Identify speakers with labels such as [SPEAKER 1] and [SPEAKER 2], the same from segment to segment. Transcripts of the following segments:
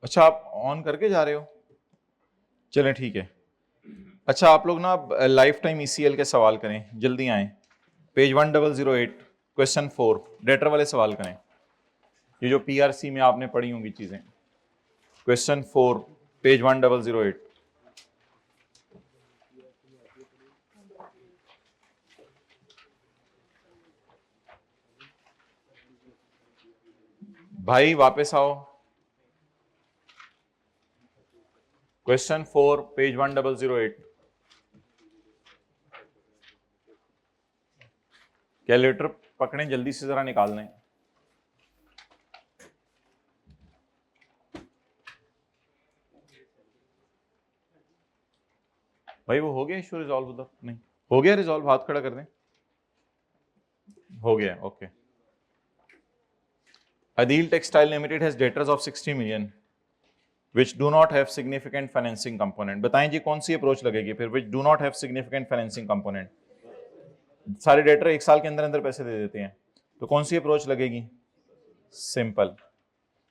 [SPEAKER 1] अच्छा, आप ऑन करके जा रहे हो, चलें ठीक है। अच्छा, आप लोग ना लाइफ टाइम ईसीएल के सवाल करें, जल्दी आए। पेज 1008 क्वेश्चन 4 डेटर वाले सवाल करें, ये जो पीआरसी में आपने पढ़ी होंगी चीजें। Question 4 page 1008। भाई वापस आओ। Question 4 page 1008। कैलकुलेटर पकड़ें, जल्दी से जरा निकाल लें। भाई वो हो गया इशू रिजॉल्व उधर? नहीं हो गया रिजॉल्व, हाथ खड़ा कर दें। हो गया, okay. Adil Textile Limited has debtors of 60 million which do not have significant financing component. बताएं जी कौन सी अप्रोच लगेगी फिर? which do not have significant financing component. सारे डेटर एक साल के अंदर अंदर पैसे दे देते हैं, तो कौन सी अप्रोच लगेगी? सिंपल।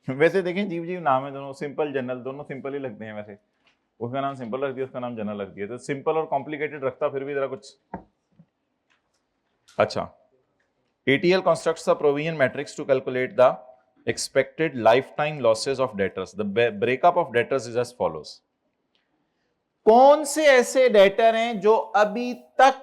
[SPEAKER 1] वैसे देखें जीव जीव नाम है दोनों, सिंपल जनरल दोनों सिंपल ही लगते हैं। वैसे उसका नाम सिंपल रख दिया, उसका नाम जनरल रख दिया, तो सिंपल और कॉम्प्लिकेटेड रखता फिर भी जरा कुछ। अच्छा, ATL constructs the provision matrix to calculate the expected lifetime losses of debtors. The breakup of debtors is as follows. कौन से ऐसे डेटर हैं जो अभी तक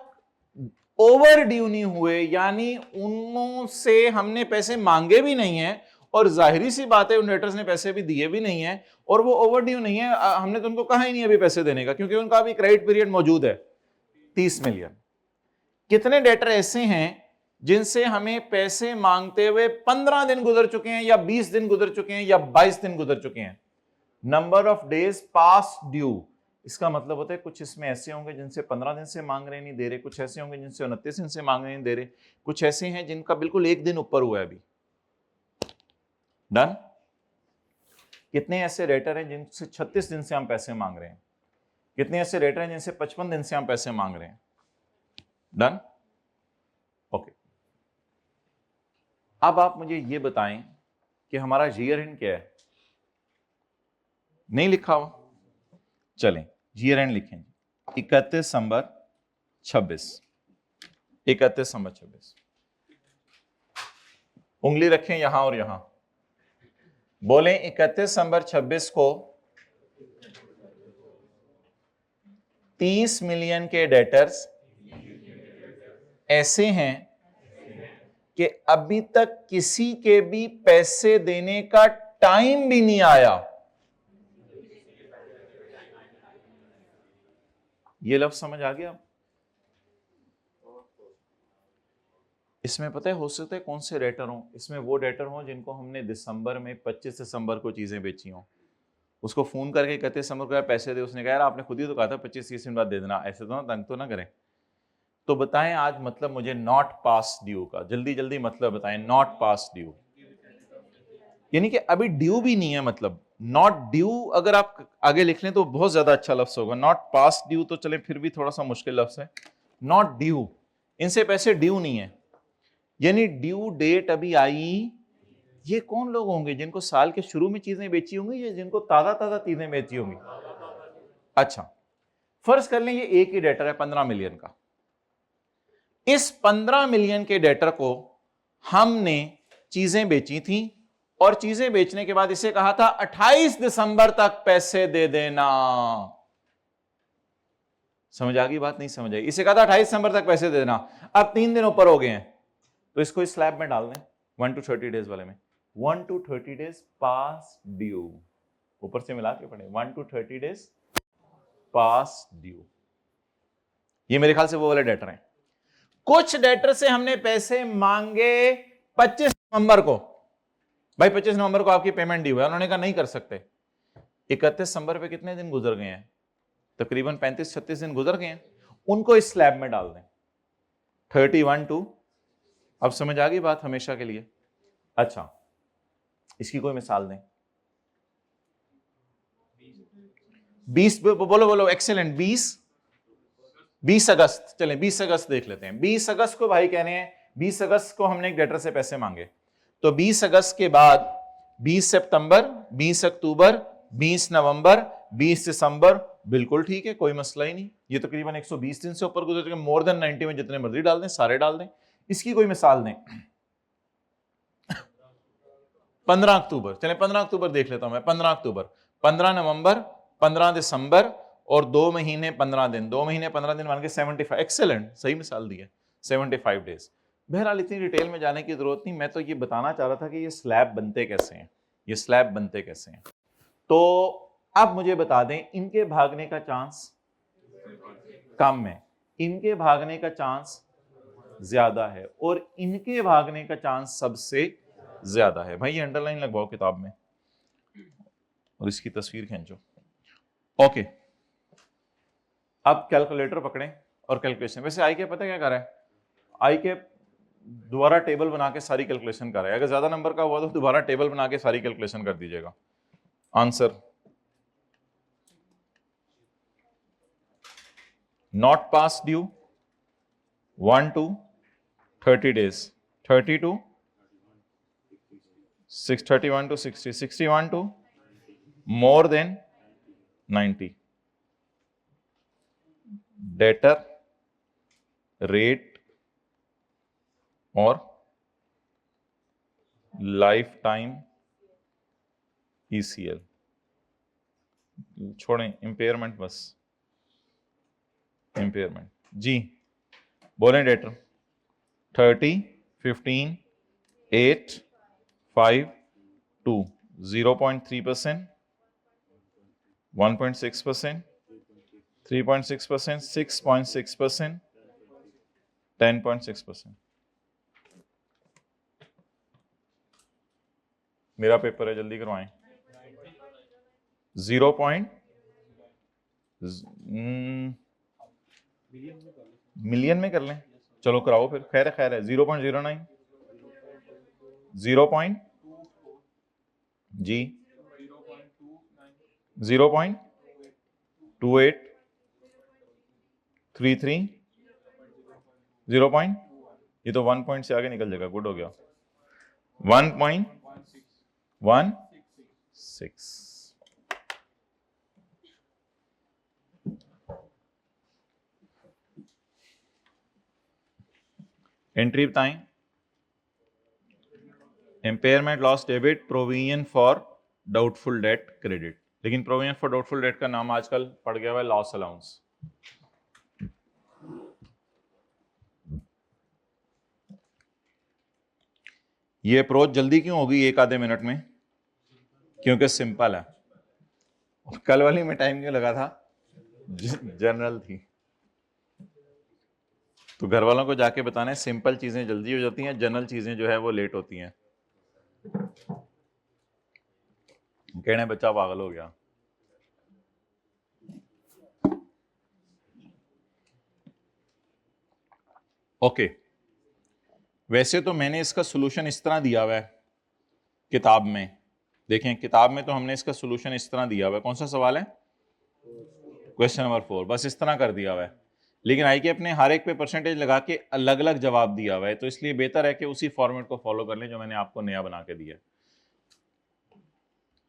[SPEAKER 1] ओवर ड्यू नहीं हुए, यानी उनों से हमने पैसे मांगे भी नहीं है, और जाहिरी सी बात है उन डेटर्स ने पैसे भी दिए भी नहीं है, और वो ओवर ड्यू नहीं है, हमने तो उनको कहा ही नहीं अभी पैसे देने का, क्योंकि उनका अभी क्रेडिट पीरियड मौजूद है 30 मिलियन। कितने डेटर ऐसे हैं जिनसे हमें पैसे मांगते हुए 15 दिन गुजर चुके हैं, या 20 दिन गुजर चुके हैं, या 22 दिन गुजर चुके हैं? Number of days pass due, इसका मतलब होता है कुछ इसमें ऐसे होंगे जिनसे 15 दिन से मांग रहे नहीं दे रहे, कुछ ऐसे होंगे जिनसे 29 दिन से मांग रहे नहीं दे रहे, कुछ ऐसे हैं जिनका बिल्कुल एक दिन ऊपर हुआ है अभी। डन। कितने ऐसे डेटर हैं जिनसे 36 दिन से हम पैसे मांग रहे हैं? कितने ऐसे डेटर हैं जिनसे 55 दिन से हम पैसे मांग रहे हैं? Done, okay. अब आप मुझे ये बताएं कि हमारा ईयर एंड क्या है? नहीं लिखा हुआ? चलें ईयर एंड लिखें, 31 दिसंबर 26। 31 दिसंबर 26। उंगली रखें यहां और यहां, बोलें 31 दिसंबर 26 को 30 मिलियन के डेटर्स ऐसे हैं कि अभी तक किसी के भी पैसे देने का टाइम भी नहीं आया। ये लफ्ज समझ आ गया? इसमें पता है हो सकता है कौन से डेटर हों? इसमें वो डेटर हों जिनको हमने दिसंबर में 25 दिसंबर को चीजें बेची हों, उसको फोन करके कहते दिसंबर को यार पैसे दे, उसने कहा यार आपने खुद ही तो कहा था 25-30 दिन बाद दे देना, ऐसे तो ना तंग तो ना करें। तो बताएं आज मतलब मुझे नॉट पास ड्यू का, जल्दी जल्दी मतलब बताएं। नॉट पास ड्यू यानी कि अभी ड्यू भी नहीं है, मतलब नॉट ड्यू अगर आप आगे लिख लें तो बहुत ज्यादा अच्छा लफ्ज होगा। नॉट पास ड्यू तो चले फिर भी थोड़ा सा मुश्किल लफ्ज है। नॉट ड्यू, इनसे पैसे ड्यू नहीं है, यानी ड्यू डेट अभी आई। ये कौन लोग होंगे जिनको साल के शुरू में चीजें बेची होंगी, या जिनको ताजा ताजा चीजें बेची होंगी? अच्छा, फर्ज कर लें ये एक ही डेटर है 15 मिलियन का। इस 15 मिलियन के डेटर को हमने चीजें बेची थी, और चीजें बेचने के बाद इसे कहा था 28 दिसंबर तक पैसे दे देना। समझ आ गई बात? नहीं समझ आई? इसे कहा था 28 दिसंबर तक पैसे दे देना। अब 3 दिन ऊपर हो गए हैं, तो इसको इस स्लैब में डाल दें 1 to 30 डेज वाले में। 1 to 30 डेज पास ड्यू, ऊपर से मिला के पढ़े 1 to 30 डेज पास ड्यू। ये मेरे ख्याल से वो वाले डेटर हैं। कुछ डेटर से हमने पैसे मांगे 25 नवंबर को, भाई 25 नवंबर को आपकी पेमेंट ड्यू है, उन्होंने कहा नहीं कर सकते। 31 दिसंबर पे कितने दिन गुजर गए हैं? तकरीबन 35-36 दिन गुजर गए हैं, उनको इस स्लैब में डाल दें 31 to। अब समझ आ गई बात हमेशा के लिए? अच्छा, इसकी कोई मिसाल दें। 20 बोलो बोलो, एक्सेलेंट। 20 अगस्त, चलें 20 अगस्त देख लेते हैं। 20 अगस्त को भाई कह रहे हैं 20 अगस्त को हमने एक डेटर से पैसे मांगे, तो 20 अगस्त के बाद 20 सितंबर, 20 अक्टूबर, 20 नवंबर 20 दिसंबर, बिल्कुल ठीक है, कोई मसला ही नहीं। ये तकरीबन 120 दिन से ऊपर गुजर चुके, मोर देन 90 में जितने मर्जी डाल दें, सारे डाल दें। इसकी कोई मिसाल दें। 15 अक्टूबर, चले 15 अक्टूबर देख लेता हूं मैं। 15 अक्टूबर, 15 नवंबर, 15 दिसंबर और 2 महीने 15 दिन, 2 महीने 15 दिन मान के 75। एक्सेलेंट, सही मिसाल दी है, 75 डेज। बहरहाल इतनी डिटेल में जाने की जरूरत नहीं, मैं तो ये बताना चाह रहा था कि ये स्लैब बनते कैसे हैं, ये स्लैब बनते कैसे हैं। तो अब मुझे बता दें, इनके भागने का चांस कम है, इनके भागने का चांस ज्यादा है, और इनके भागने का चांस सबसे ज्यादा है। भाई ये अंडरलाइन लगवाओ किताब में और इसकी तस्वीर खींचो। ओके, अब कैलकुलेटर पकड़ें और कैलकुलेशन। वैसे आई के पता क्या कर रहा है, आई के दोबारा टेबल बना के सारी कैलकुलेशन कर रहा है। अगर ज्यादा नंबर का हुआ तो दोबारा टेबल बना के सारी कैलकुलेशन कर दीजिएगा। Answer not pass due 1 to 30 days, 30 to 31 to 60, 61 to more than 90, debtor rate और लाइफ टाइम ECL छोड़ें, इम्पेयरमेंट बस, इम्पेयरमेंट जी। बोलें डेटर 30, 15, 8, 5, 2, 0.3%, 1.6%, 3.6%, 6.6%, 10.6%। मेरा पेपर है, जल्दी करवाएं। 0. मिलियन में कर लें, चलो कराओ फिर, खैर है खैर है। 0.09, 0. जी 0.28, 33, 0. ये तो 1 पॉइंट से आगे निकल जाएगा, गुड हो गया। 1.16। एंट्री बताएं। Impairment loss debit, provision for doubtful debt credit. लेकिन प्रोविजन फॉर डाउटफुल डेट का नाम आजकल पड़ गया हुआ है लॉस अलाउंस। ये अप्रोच जल्दी क्यों होगी एक आधे मिनट में, क्योंकि सिंपल है। कल वाली में टाइम क्यों लगा था, जनरल थी। तो घर वालों को जाके बताना है सिंपल चीजें जल्दी हो जाती हैं, जनरल चीजें जो है वो लेट होती हैं। कहने बच्चा पागल हो गया। ओके, वैसे तो मैंने इसका सॉल्यूशन इस तरह दिया हुआ है किताब में। देखें किताब में तो हमने इसका सॉल्यूशन इस तरह दिया हुआ है। कौन सा सवाल है, क्वेश्चन नंबर 4, बस इस तरह कर दिया हुआ है। लेकिन आई के अपने हर एक पे परसेंटेज लगा के अलग अलग जवाब दिया हुआ है, तो इसलिए बेहतर है कि उसी फॉर्मेट को फॉलो कर लें जो मैंने आपको नया बना के दिया।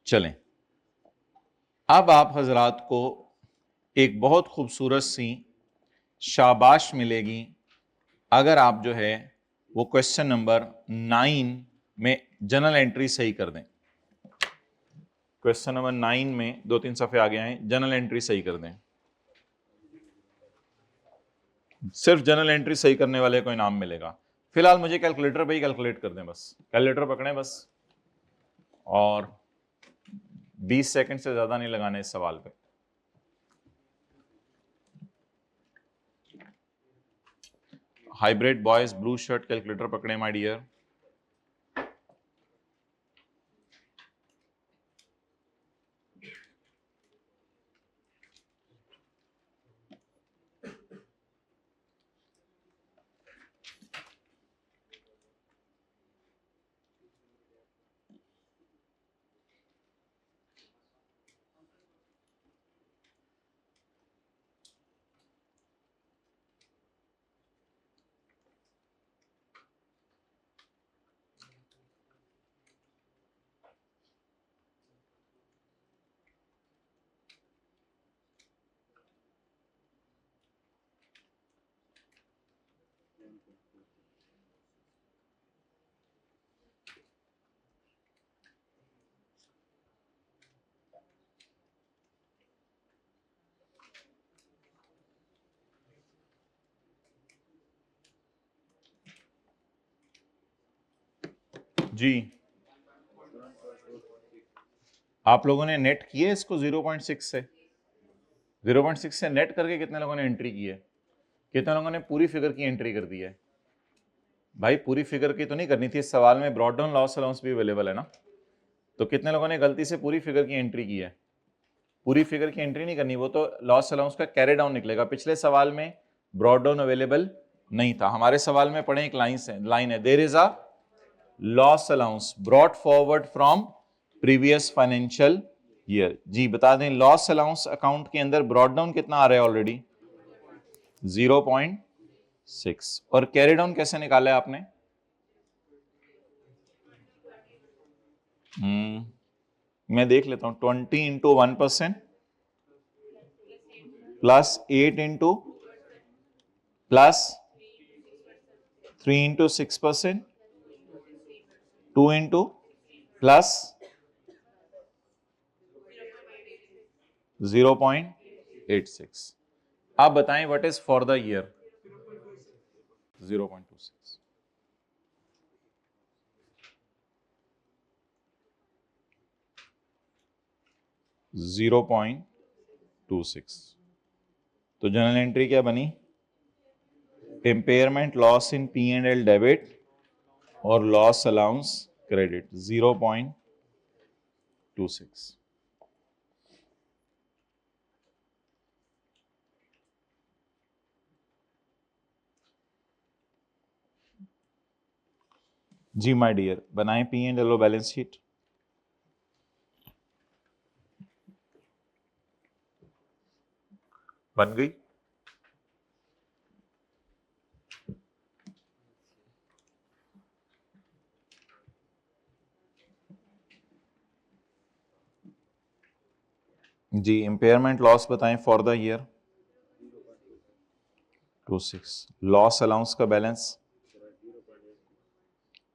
[SPEAKER 1] चलें, अब आप हजरात को एक बहुत खूबसूरत सी शाबाश मिलेगी अगर आप जो है वो क्वेश्चन नंबर 9 में जनरल एंट्री सही कर दें। क्वेश्चन नंबर 9 में 2-3 सफ़े आगे आए, जनरल एंट्री सही कर दें। सिर्फ जनरल एंट्री सही करने वाले को इनाम मिलेगा। फिलहाल मुझे कैलकुलेटर पे ही कैलकुलेट कर दें, बस कैलकुलेटर पकड़ें बस, और 20 सेकंड से ज्यादा नहीं लगाने इस सवाल पे। Hybrid boys blue shirt, calculator पकड़े माय डियर। जी आप लोगों ने नेट किए इसको 0.6 से 0.6 से नेट करके कितने लोगों ने एंट्री की है? कितने लोगों ने पूरी फिगर की एंट्री कर दी है? भाई पूरी फिगर की तो नहीं करनी थी, इस सवाल में ब्रॉड डाउन लॉस अलाउंस भी अवेलेबल है ना, तो कितने लोगों ने गलती से पूरी फिगर की एंट्री की है? पूरी फिगर की एंट्री नहीं करनी, वो तो लॉस अलाउंस का कैरी डाउन निकलेगा। पिछले सवाल में ब्रॉड डाउन अवेलेबल नहीं था। हमारे सवाल में पढ़े एक लाइन है, there is a loss allowance brought forward from previous financial year. जी बता दें, लॉस अलाउंस अकाउंट के अंदर ब्रॉड डाउन कितना आ रहा है ऑलरेडी? 0.6। और कैरी डाउन कैसे निकाला है आपने? मैं देख लेता हूं, 20 into 1% plus 8 into plus 3 into 6%, 2 into plus 0.86। आप बताएं what is for the year? 0.26। तो जनरल एंट्री क्या बनी? Impairment loss in P&L debit और लॉस अलाउंस क्रेडिट 0.26। जी माय डियर, बनाएं P&L और बैलेंस शीट। बन गई? जी इम्पेयरमेंट लॉस बताएं for the year 26। Loss allowance का बैलेंस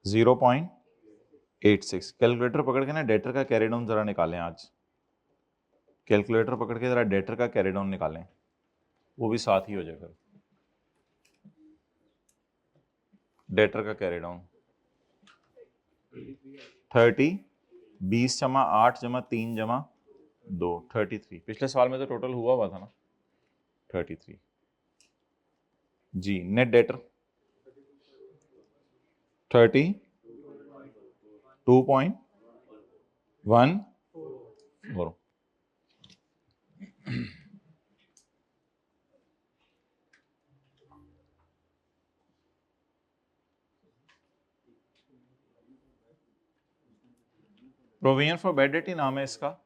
[SPEAKER 1] 0.86। कैलकुलेटर पकड़ के ना डेटर का कैरी डाउन जरा निकालें आज। कैलकुलेटर पकड़ के जरा डेटर का कैरी डाउन निकालें, वो भी साथ ही हो जाए फिर। डेटर का कैरी डाउन 30, 20 जमा 8 जमा 3 जमा 2, 33। पिछले सवाल में तो टोटल हुआ था ना 33। जी net debtor 32.14। Provision for bad debt ही नाम है इसका,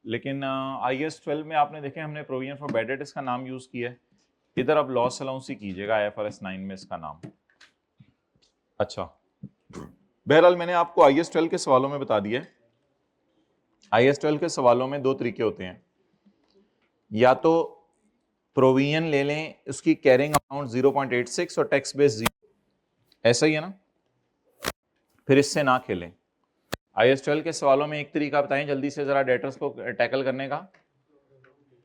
[SPEAKER 1] लेकिन IAS 12 में आपने देखे हमने प्रोविजन फॉर बैड डेट इसका नाम यूज किया है। इधर अब लॉस अलाउंस ही कीजिएगा IFRS 9 में इसका नाम। अच्छा बहरहाल मैंने आपको IAS 12 के सवालों में बता दिया। IAS 12 के सवालों में दो तरीके होते हैं, या तो प्रोविजन ले लें, उसकी कैरिंग अमाउंट 0.86 और टैक्स बेस 0, ऐसा ही है ना, फिर इससे ना खेलें। IAS 12 के सवालों में एक तरीका बताएं जल्दी से जरा डेटर्स को टैकल करने का।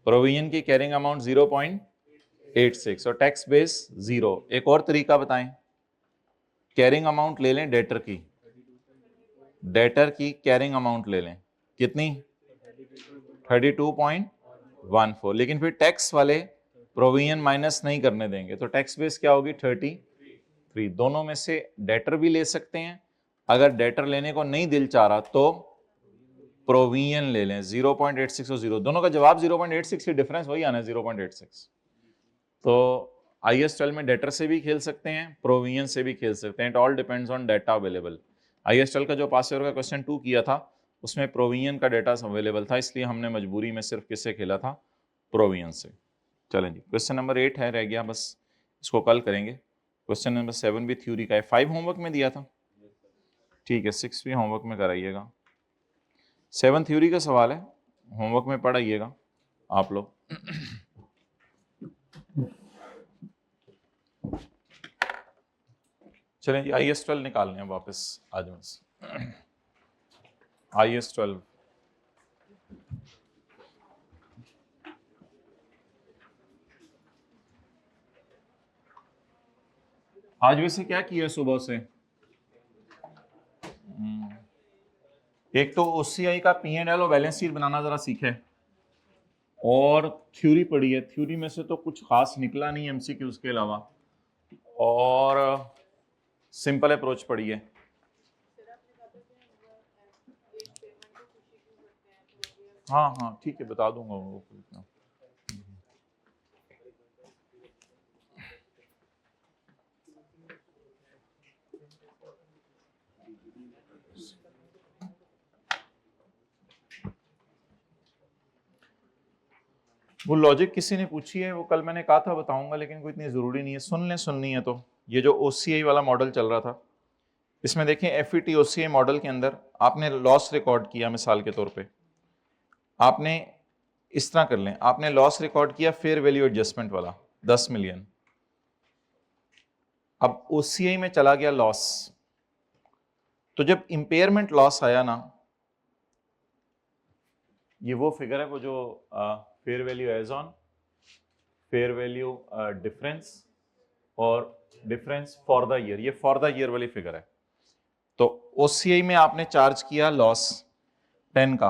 [SPEAKER 1] प्रोविजन की कैरिंग अमाउंट 0.86 और टैक्स बेस 0। एक और तरीका बताएं, कैरिंग अमाउंट ले लें डेटर की, डेटर की कैरिंग अमाउंट ले लें, कितनी? 32.14, लेकिन फिर टैक्स वाले प्रोविजन माइनस नहीं करने देंगे, तो टैक्स बेस क्या होगी? 33। दोनों में से डेटर भी ले सकते हैं, अगर डेटर लेने को नहीं दिल चाह रहा तो प्रोविजन ले लें। 0.86 और 0 दोनों का जवाब 0.86 की डिफरेंस वही आना है 0.86। तो IAS 12 में डेटर से भी खेल सकते हैं, प्रोविजन से भी खेल सकते हैं, it all depends on data available. IAS 12 का जो पास का क्वेश्चन 2 किया था उसमें प्रोविजन का डाटा अवेलेबल था, इसलिए हमने मजबूरी में सिर्फ किससे खेला था? प्रोविजन से। चलें जी, क्वेश्चन नंबर 8 है, रह गया बस, इसको कल करेंगे। क्वेश्चन नंबर 7 भी थ्योरी का है, 5 होमवर्क में दिया था, ठीक है, 6 भी होमवर्क में कराइएगा। 7 थ्योरी का सवाल है, होमवर्क में पढ़ाइएगा आप लोग। चलें जी, IS-12 निकाल लें वापस आज बस। IS-12 आज वैसे क्या किया सुबह से? एक तो OCI का P&L और बैलेंस शीट बनाना जरा सीखे, और थ्योरी पढ़ी है। थ्योरी में से तो कुछ खास निकला नहीं MCQs के अलावा, और सिंपल अप्रोच पढ़ी है। हाँ हाँ ठीक है, बता दूंगा उनको। वो लॉजिक किसी ने पूछी है, वो कल मैंने कहा था बताऊंगा, लेकिन कोई इतनी ज़रूरी नहीं है, सुननी है तो। ये जो OCI वाला मॉडल चल रहा था, इसमें देखें FET OCI मॉडल के अंदर आपने लॉस रिकॉर्ड किया, मिसाल के तौर पे आपने इस तरह कर लें, आपने लॉस रिकॉर्ड किया फेयर वैल्यू एडजस्टमेंट वाला 10 मिलियन। अब OCI में चला गया लॉस, तो जब इंपेयरमेंट लॉस आया ना, ये वो फिगर है वो जो fair value as on, fair value difference और डिफरेंस फॉर द ईयर, ये फॉर द ईयर वाली फिगर है। तो OCI में आपने चार्ज किया लॉस 10 का,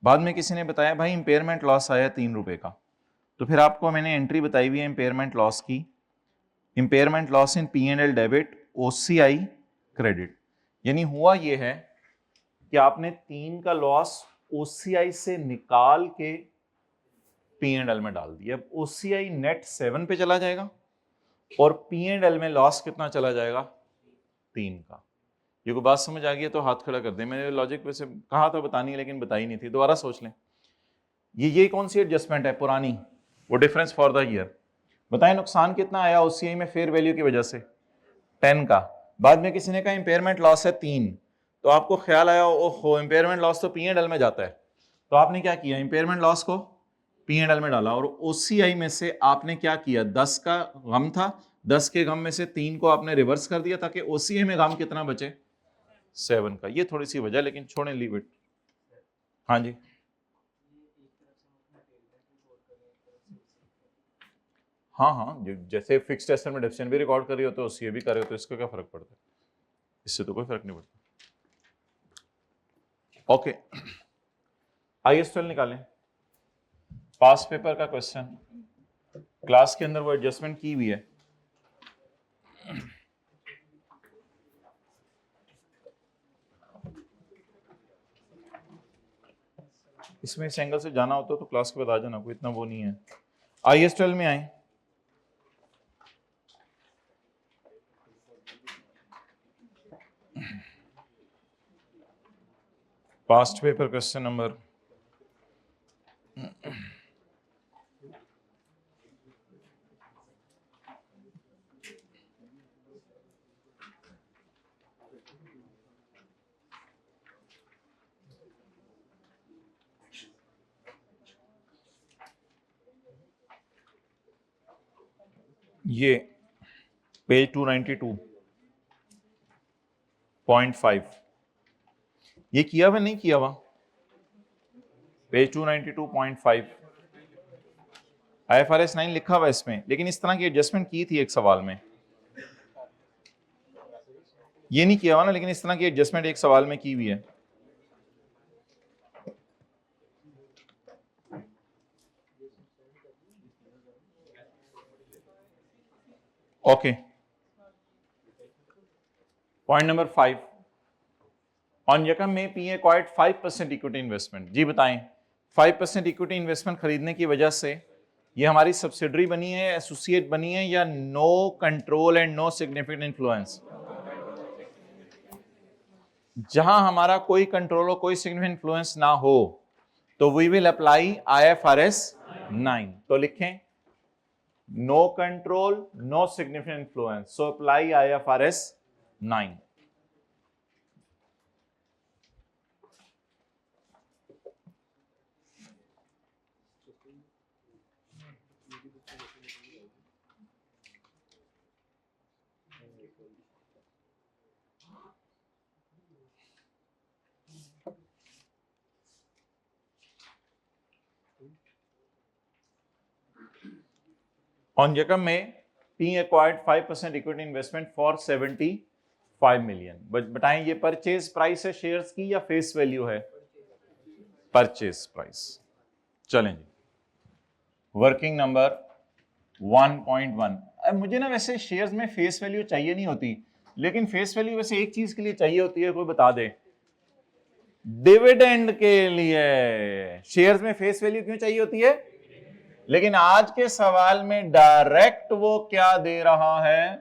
[SPEAKER 1] बाद में किसी ने बताया भाई इंपेयरमेंट लॉस आया 3 रुपए का, तो फिर आपको मैंने एंट्री बताई हुई है इंपेयरमेंट लॉस की, impairment loss in P&L debit OCI credit. यानी हुआ ये है कि आपने 3 का लॉस OCI से निकाल के P&L में डाल दिया। अब OCI नेट 7 पे चला जाएगा और P&L में लॉस कितना चला जाएगा? 3 का। ये कोई बात समझ आ गई है तो हाथ खड़ा कर दे। मैंने लॉजिक वैसे कहा था बतानी है, लेकिन बताई नहीं थी, दोबारा सोच लें। ये कौन सी एडजस्टमेंट है? पुरानी, वो डिफरेंस फॉर द ईयर। बताएं नुकसान कितना आया OCI में फेयर वैल्यू की वजह से? 10 का। बाद में किसी ने कहा इंपेयरमेंट लॉस है 3, तो आपको ख्याल आया ओहो इंपेयरमेंट लॉस तो P&L में जाता है, तो आपने क्या किया? इंपेयरमेंट लॉस को P&L में डाला, और OCI में से आपने क्या किया? 10 का गम था, 10 के गम में से 3 को आपने रिवर्स कर दिया, ताकि OCI में गम कितना बचे? 7 का। ये थोड़ी सी वजह, लेकिन छोड़ें, लीव इट। हाँ जी, हाँ हाँ, जैसे फिक्स्ड एसेट में डेप्रिसिएशन भी रिकॉर्ड कर रही हो तो OCI भी कर रहे हो, तो इसका क्या फर्क पड़ता है? इससे तो कोई फर्क नहीं पड़ता। ओके, IS-12 निकालें। पास पेपर का क्वेश्चन, क्लास के अंदर वो एडजस्टमेंट की हुई है। इसमें इस एंगल से जाना होता तो क्लास के बाद आ जाना, कोई इतना वो नहीं है। IS-12 में आए, पास्ट पेपर क्वेश्चन नंबर ये पेज 292.5, ये किया हुआ नहीं किया हुआ? पेज 292.5 IFRS 9 लिखा हुआ इसमें, लेकिन इस तरह की एडजस्टमेंट की थी एक सवाल में। ये नहीं किया हुआ ना, लेकिन इस तरह की एडजस्टमेंट एक सवाल में की हुई है। ओके, पॉइंट नंबर 5, ऑन यकम में पी एक्वायर्ड 5% इक्विटी इन्वेस्टमेंट। जी बताएं, 5% इक्विटी इन्वेस्टमेंट खरीदने की वजह से ये हमारी सब्सिडरी बनी है, एसोसिएट बनी है, या no control and no significant influence? जहां हमारा कोई कंट्रोल और कोई सिग्निफिकेंट इन्फ्लुएंस ना हो तो वी विल अप्लाई IFRS 9। तो लिखें no control no significant influence, so apply IFRS 9। On जकम में P acquired 5% equity investment for 75 million. बताएं ये परचेज प्राइस है शेयर्स की या फेस वैल्यू है? Purchase price. चलें जी, वर्किंग नंबर 1.1। अब मुझे ना वैसे शेयर्स में फेस वैल्यू चाहिए नहीं होती, लेकिन फेस वैल्यू वैसे एक चीज के लिए चाहिए होती है, कोई बता दे? डिविडेंड के लिए। शेयर्स में फेस वैल्यू क्यों चाहिए होती है? लेकिन आज के सवाल में डायरेक्ट वो क्या दे रहा है?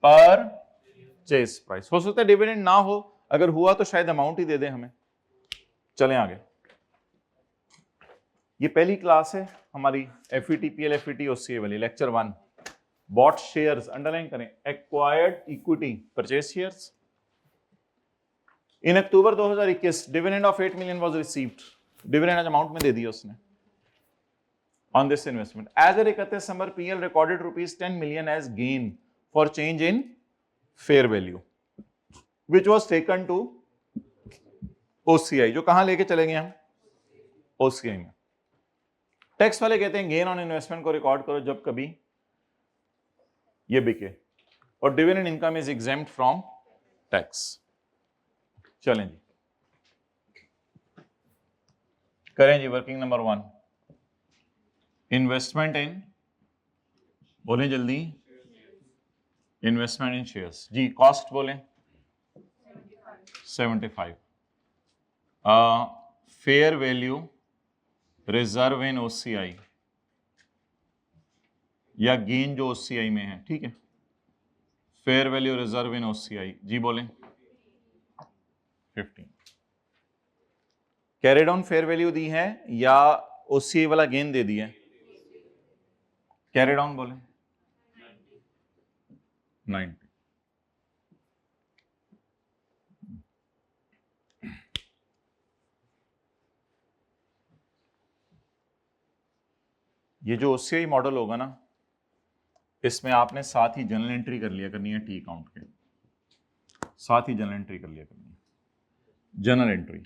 [SPEAKER 1] Purchase price. हो सकता है डिविडेंड ना हो, अगर हुआ तो शायद अमाउंट ही दे दे हमें। चलें आगे। ये पहली क्लास है हमारी एफईटी पीएल एफईटी ओसीए वाली, लेक्चर 1। बॉट शेयर्स अंडरलाइन करें, acquired equity purchase shares. In October 2021 dividend of 8 million was received. Dividend आज अमाउंट में दे दिया उसने on this investment. As at 31 December, PL recorded rupees 10 million as gain for change in fair value, which was taken to OCI, जो कहां लेके चले गए हम? OCI में। टैक्स वाले कहते हैं गेन ऑन इन्वेस्टमेंट को रिकॉर्ड करो जब कभी ये बिके, और dividend income is exempt from tax. चलें जी, करें जी वर्किंग नंबर 1। इन्वेस्टमेंट इन, बोलें जल्दी, इन्वेस्टमेंट इन शेयर्स जी। कॉस्ट बोलें 75। Fair value reserve in OCI या गेन जो ओसीआई में है, ठीक है। Fair value reserve in OCI जी बोलें 15। कैरिड ऑन फेयर वैल्यू दी है या ओसीआई वाला गेन दे दिया? कैरिड ऑन बोले 90। ये जो ओसीआई मॉडल होगा ना, इसमें आपने साथ ही जनरल एंट्री कर लिया करनी है, टी अकाउंट के साथ ही जनरल एंट्री कर लिया करनी है। General entry,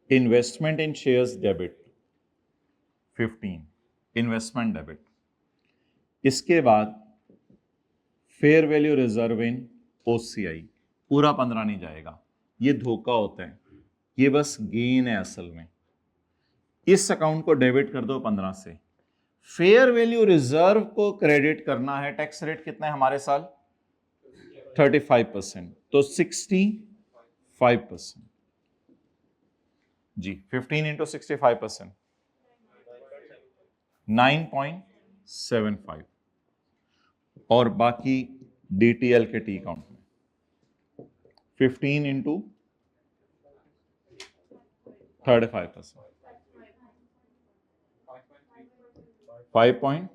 [SPEAKER 1] investment in shares debit 15, investment debit. इसके बाद fair value reserve in OCI, पूरा 15 नहीं जाएगा, ये धोखा होता है, ये बस गेन है असल में। इस अकाउंट को डेबिट कर दो 15 से। फेयर वैल्यू रिजर्व को क्रेडिट करना है। टैक्स रेट कितना है हमारे साल? 35%, तो 65% जी। 15 इंटू 65% 9.75, और बाकी डीटीएल के टी अकाउंट में 15 इंटू 35%, 5.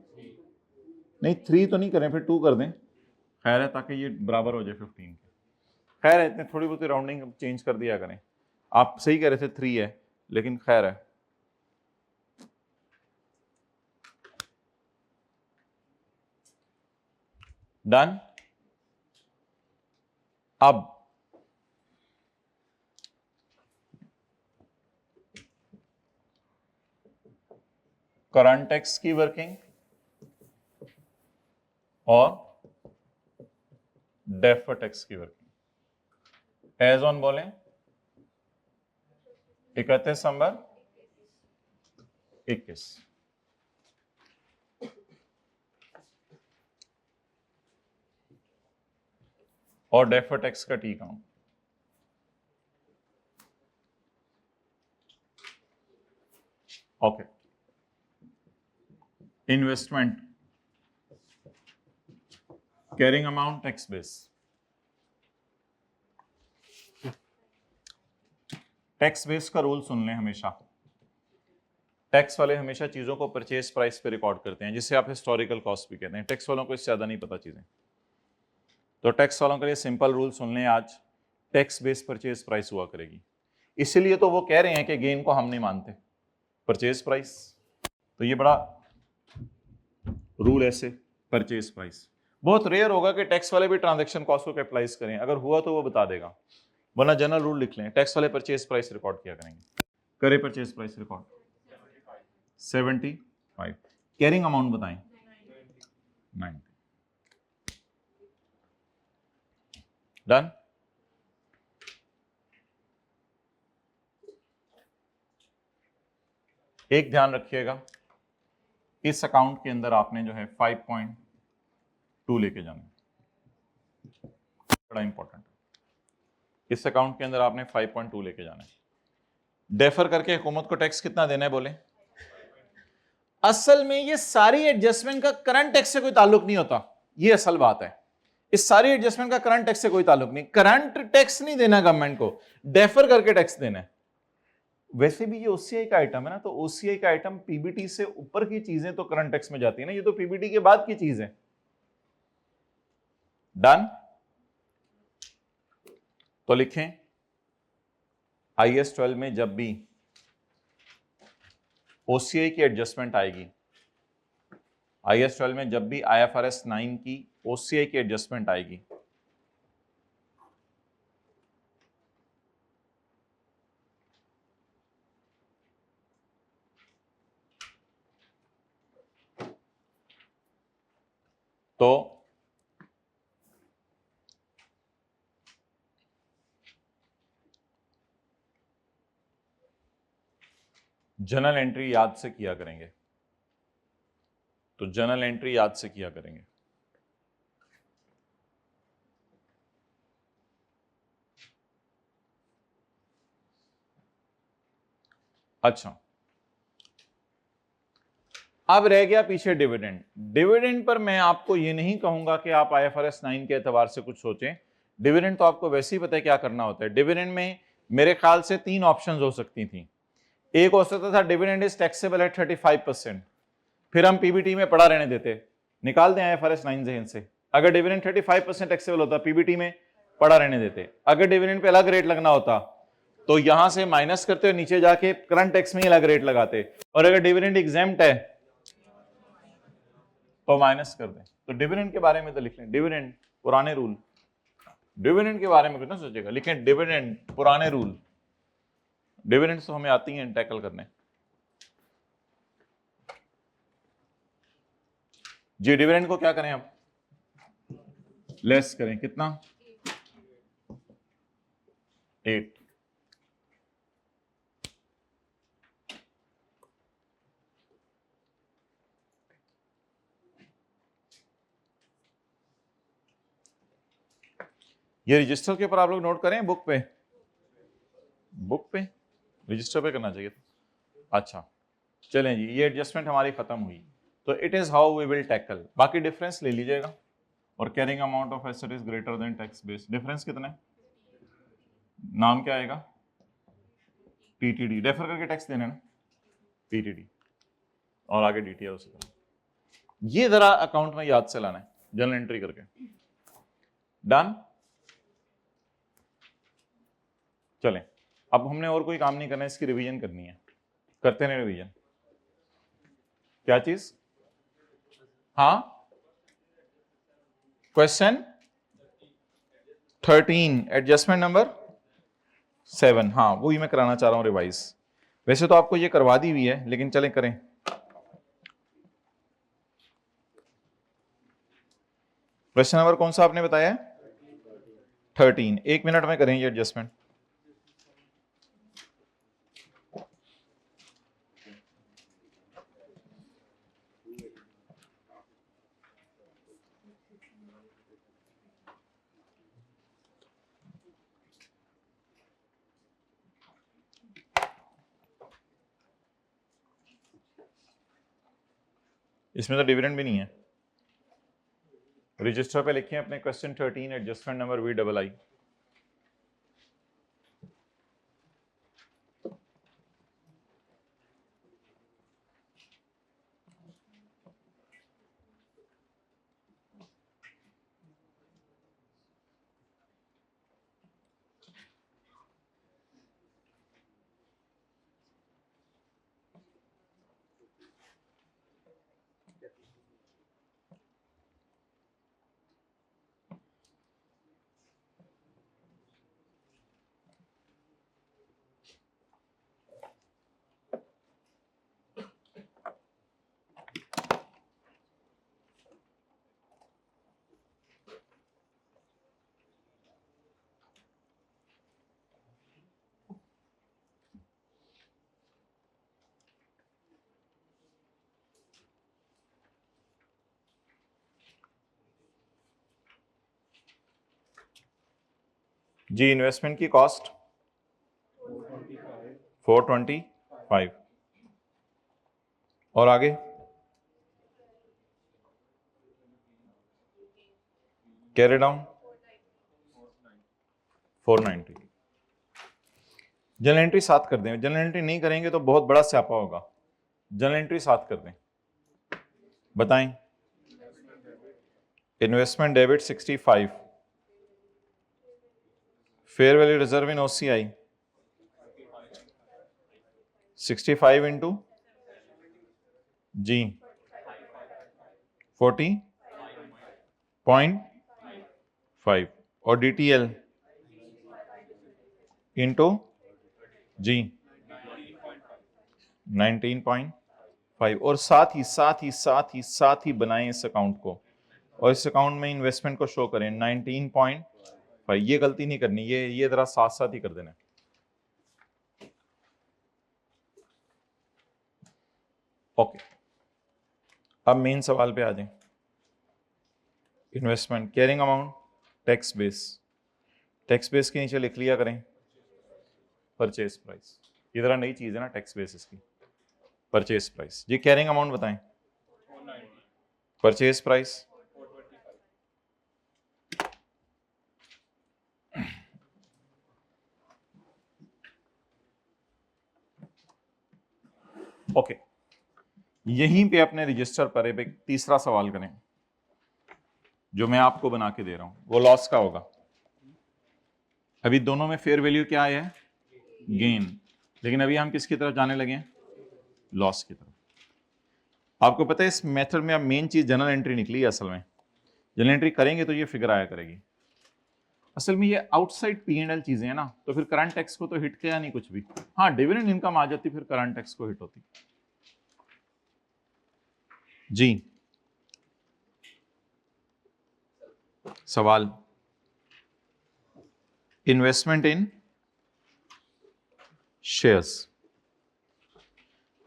[SPEAKER 1] नहीं 3 तो नहीं करें, फिर 2 कर दें, खैर है, ताकि ये बराबर हो जाए 15 के। खैर है, इतने थोड़ी बहुत राउंडिंग चेंज कर दिया करें। आप सही कह रहे थे 3 है, लेकिन खैर है। डन। अब करंट टैक्स की वर्किंग और डेफर्ड टैक्स की वर्किंग। एज ऑन बोलें 31 दिसंबर 21, और डेफर्ड टैक्स का T account. Okay, investment carrying amount tax base. Tax base का रूल सुन लें हमेशा। टैक्स वाले हमेशा चीजों को परचेज प्राइस पे रिकॉर्ड करते हैं, जिसे आप हिस्टोरिकल कॉस्ट भी कहते हैं। टैक्स वालों को इससे ज्यादा नहीं पता चीजें, तो टैक्स वालों के लिए सिंपल रूल सुन लें आज। टैक्स बेस परचेज प्राइस हुआ करेगी, इसीलिए तो वो कह रहे हैं कि गेन को हम नहीं मानते, परचेज प्राइस। तो ये बड़ा रूल ऐसे, परचेज प्राइस। बहुत रेयर होगा कि टैक्स वाले भी ट्रांजैक्शन कॉस्ट को कैपिटलाइज करें, अगर हुआ तो वो बता देगा, वरना जनरल रूल लिख लें, टैक्स वाले परचेज प्राइस रिकॉर्ड किया करेंगे। करे purchase price record 75। Carrying amount बताएं। 90। डन। एक ध्यान रखिएगा, इस अकाउंट के अंदर आपने जो है 5.2 लेके जाना, बड़ा इंपॉर्टेंट। इस अकाउंट के अंदर आपने 5.2 लेके जाना है। डेफर करके हुकूमत को टैक्स कितना देना है बोले? असल में ये सारी एडजस्टमेंट का करंट टैक्स से कोई ताल्लुक नहीं होता, ये असल बात है। इस सारी एडजस्टमेंट का करंट टैक्स से कोई ताल्लुक नहीं, करंट टैक्स नहीं देना गवर्नमेंट को, डेफर करके टैक्स देना है। वैसे भी ये ओसीआई का आइटम है ना, तो ओसीआई का आइटम पीबीटी से ऊपर की चीजें तो करंट टैक्स में जाती है ना, ये तो पीबीटी के बाद की चीज है। डन। तो लिखें आईएस 12 में जब भी ओसीआई की एडजस्टमेंट आएगी, आईएस 12 में जब भी आईएफआरएस 9 की ओसीआई की एडजस्टमेंट आएगी, तो जर्नल एंट्री याद से किया करेंगे, तो जर्नल एंट्री याद से किया करेंगे। अच्छा, अब रह गया पीछे डिविडेंड। डिविडेंड पर मैं आपको ये नहीं कहूंगा कि आप आईएफआरएस 9 के एतबार से कुछ सोचें, डिविडेंड तो आपको वैसे ही पता है क्या करना होता है। डिविडेंड में मेरे ख्याल से 3 ऑप्शंस हो सकती थी। एक हो सकता था डिविडेंड इज टैक्सेबल एट 35%, फिर हम पीबीटी में पड़ा रहने देते, निकाल दें आईएफआरएस 9 जहन से। अगर डिविडेंड 35% टैक्सेबल होता, पीबीटी में पड़ा रहने देते। अगर डिविडेंड पे अलग रेट लगना होता तो यहां से माइनस करते हुए नीचे जाके करंट टैक्स में ही अलग रेट लगाते, और अगर डिविडेंड एग्जेम्प्ट है तो माइनस कर दें। तो डिविडेंड के बारे में तो लिख लें, डिविडेंड पुराने रूल, डिविडेंड के बारे में कुछ ना सोचेगा, लिखें डिविडेंड पुराने रूल। डिविडेंड तो हमें आती हैं टैकल करने। जी डिविडेंड को क्या करें अब? लेस करें, कितना? 8। ये रजिस्टर के ऊपर आप लोग नोट करें, बुक पे? बुक पे रजिस्टर पे करना चाहिए था। अच्छा चलें जी, ये एडजस्टमेंट हमारी खत्म हुई। तो it is how we will tackle. बाकी डिफरेंस ले लीजिएगा। और carrying amount of asset is greater than tax base, difference कितना है? नाम क्या आएगा? पीटीडी। रेफर करके टैक्स देना ना, पीटीडी, और आगे डीटीआर उसी तरह। ये जरा अकाउंट में याद से लाना है, जर्नल एंट्री करके। डन। चलें, अब हमने और कोई काम नहीं करना है, इसकी रिवीजन करनी है। करते हैं रिवीजन। क्या चीज? हाँ, क्वेश्चन 13 एडजस्टमेंट नंबर 7, हाँ वही मैं कराना चाह रहा हूं रिवाइज। वैसे तो आपको ये करवा दी हुई है, लेकिन चलें करें। क्वेश्चन नंबर कौन सा आपने बताया? 13। 1 मिनट में करें ये एडजस्टमेंट। इसमें तो डिविडेंड भी नहीं है। रजिस्टर पे लिखें अपने क्वेश्चन 13 एडजस्टमेंट नंबर VII। जी इन्वेस्टमेंट की कॉस्ट 425 और आगे कैरी डाउन 490। जनरल एंट्री 7 कर दें, जनरल एंट्री नहीं करेंगे तो बहुत बड़ा स्यापा होगा। जनरल एंट्री 7 कर दें, बताएं। Investment debit 65, fair value reserve in OCI 65 into जी 40.5 और डीटीएल इंटू जी 19.5 और साथ ही बनाएं इस अकाउंट को और इस अकाउंट में इन्वेस्टमेंट को शो करें 19.5। ये गलती नहीं करनी, ये जरा साथ साथ ही कर देना। ओके, अब मेन सवाल पे आ जाएं। Investment carrying amount tax base के नीचे लिख लिया करें परचेज प्राइस। ये जरा नई चीज है ना टैक्स बेस इसकी, परचेज प्राइस। जी कैरिंग अमाउंट बताएं, परचेज प्राइस ओके। यहीं पे अपने रजिस्टर पर एक तीसरा सवाल करें जो मैं आपको बना के दे रहा हूं, वो लॉस का होगा। अभी दोनों में फेयर वैल्यू क्या है, गेन, लेकिन अभी हम किसकी तरफ जाने लगे हैं, लॉस की तरफ। आपको पता है इस मेथड में अब मेन चीज जनरल एंट्री निकली है। असल में जनरल एंट्री करेंगे तो ये फिगर आया करेगी। असल में ये आउटसाइड P&L चीजें हैं ना, तो फिर करंट टैक्स को तो हिट किया नहीं कुछ भी। हाँ डिविडेंड इनकम आ जाती, फिर करंट टैक्स को हिट होती। जी सवाल, investment in shares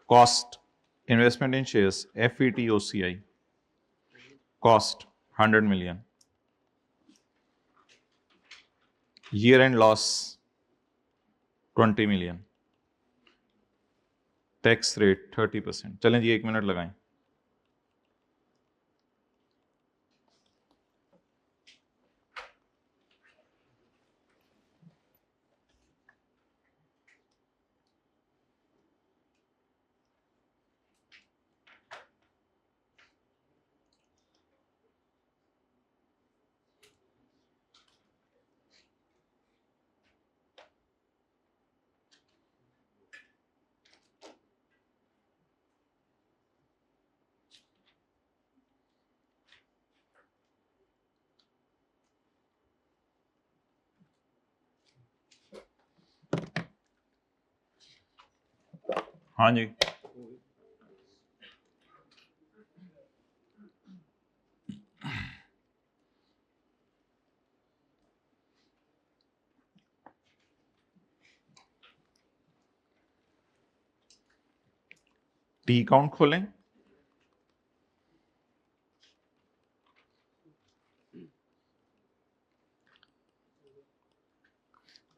[SPEAKER 1] cost, investment in shares FETOCI cost 100 million, year end loss 20 million, tax rate 30%। चलें जी 1 मिनट लगाएं। हाँ जी टी अकाउंट खोलें,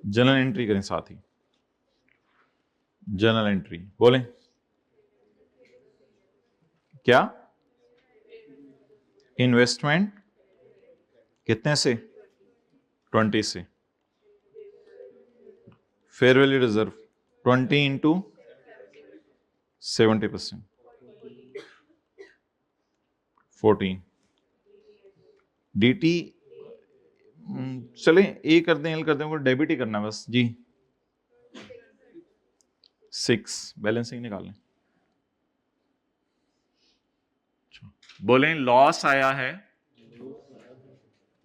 [SPEAKER 1] जनरल एंट्री करें, साथ ही जनरल एंट्री बोलें क्या, इन्वेस्टमेंट कितने से 20 से, fair value reserve 20 into 70% 14, DT चलें ए कर दें, एल कर दें, डेबिट ही करना बस जी 6 बैलेंसिंग निकाल लें। बोलें लॉस आया है,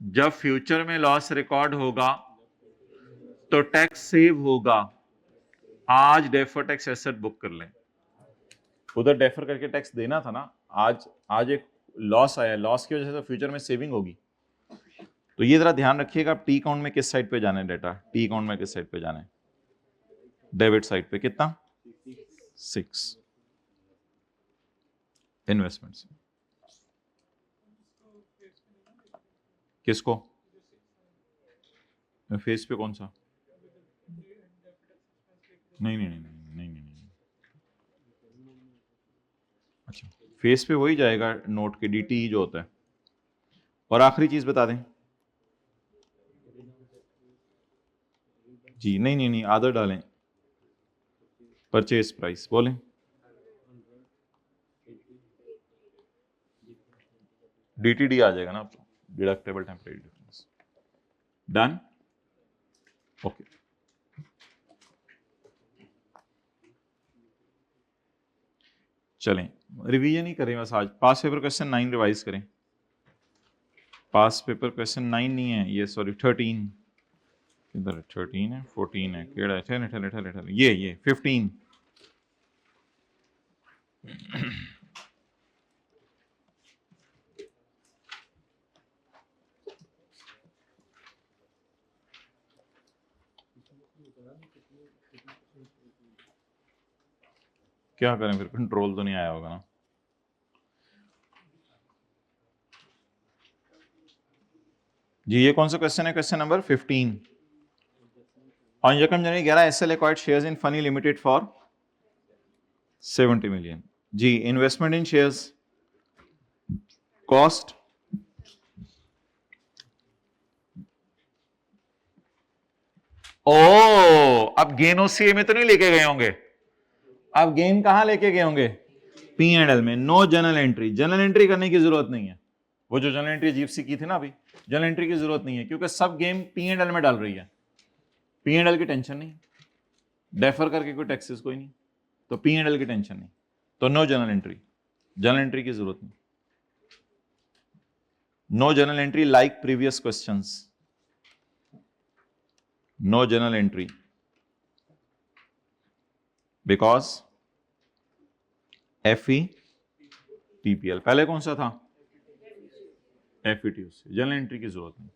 [SPEAKER 1] जब फ्यूचर में लॉस रिकॉर्ड होगा तो टैक्स सेव होगा, आज डेफर टैक्स एसेट बुक कर लें। उधर डेफर करके टैक्स देना था ना, आज एक लॉस आया, लॉस की वजह से तो फ्यूचर में सेविंग होगी। तो ये जरा ध्यान रखिएगा, आप टी अकाउंट में किस साइड पे जाना है, डेटा टी अकाउंट में किस साइड पे जाना है, डेबिट साइड पे। कितना 6 इन्वेस्टमेंट से, किसको फेस पे कौन सा? नहीं नहीं नहीं नहीं नहीं नहीं, नहीं। अच्छा, फेस पे वही जाएगा नोट के DTE जो होता है। और आखिरी चीज बता दें जी, नहीं नहीं नहीं, आदर डालें, परचेज प्राइस बोलें। DTD आ जाएगा ना आपको, deductible temporary difference. Done, okay. चलें, रिवीजन ही करें बस आज। पास पेपर क्वेश्चन 9 रिवाइज करें। पास पेपर क्वेश्चन 9 नहीं है ये, सॉरी 13। इधर 13 है, 14 है, केड़ा है, ठहरे ठहरे ठहरे ठहरे, ये 15। क्या करें फिर, कंट्रोल तो नहीं आया होगा ना। जी ये कौन सा क्वेश्चन है? Question number 15। On Yakam January 11, SL acquired shares in Funny Limited for 70 million. जी इन्वेस्टमेंट इन शेयर्स, कॉस्ट ओ, अब गेन OCA में तो नहीं लेके गए होंगे। अब गेन कहां लेके गए होंगे? P&L में। No journal entry, journal entry करने की जरूरत नहीं है। वो जो जर्नल एंट्री अजीब सी की थी ना अभी, जर्नल एंट्री की जरूरत नहीं है क्योंकि सब गेम P&L में डाल रही है। P&L की टेंशन नहीं, डेफर करके कोई टैक्सेस कोई नहीं, तो P&L की टेंशन नहीं, तो no journal entry, journal entry की जरूरत नहीं। No journal entry like previous questions, no journal entry because FETPL। पहले कौन सा था? FETUC। जर्नल एंट्री की जरूरत नहीं।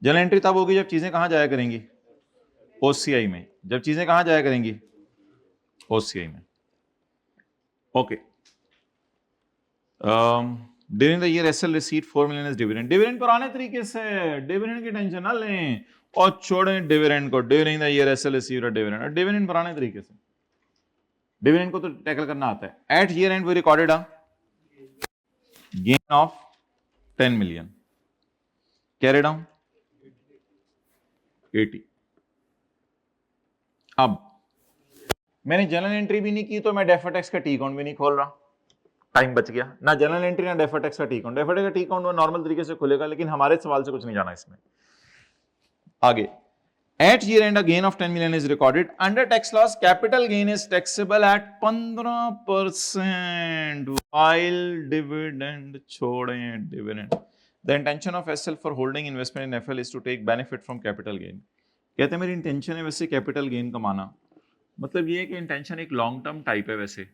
[SPEAKER 1] जर्नल एंट्री तब होगी जब चीजें कहां जाया करेंगी? OCI में। जब चीजें कहां जाया करेंगी? OCI में। Okay. During the year SL receive 4 million as dividend. Dividend पुराने तरीके से, डिविडेंड की टेंशन ना लें और छोड़ें डिविडेंड को। During the year SL receive a dividend, और डिविडेंड पुराने तरीके से, डिविडेंड को तो टैकल करना आता है। At year end we recorded a gain of 10 million, carry down 80। अब मैंने जर्नल एंट्री भी नहीं की तो मैं डेफर टैक्स का टी अकाउंट भी नहीं खोल रहा, टाइम बच गया ना। जर्नल एंट्री ना डेफर टैक्स का टी अकाउंट। डेफर टैक्स का टी अकाउंट वो नॉर्मल तरीके से खुलेगा, लेकिन हमारे सवाल से कुछ नहीं जाना इसमें। आगे, at year end a gain of 10 million is recorded under tax laws, capital gain is taxable at 15% while dividend छोड़ें dividend। The intention of SL for holding investment in FL is to take benefit from capital gain। कहते हैं मेरी intention है वैसे capital gain कमाना, मतलब ये है कि इंटेंशन एक लॉन्ग टर्म टाइप है वैसे,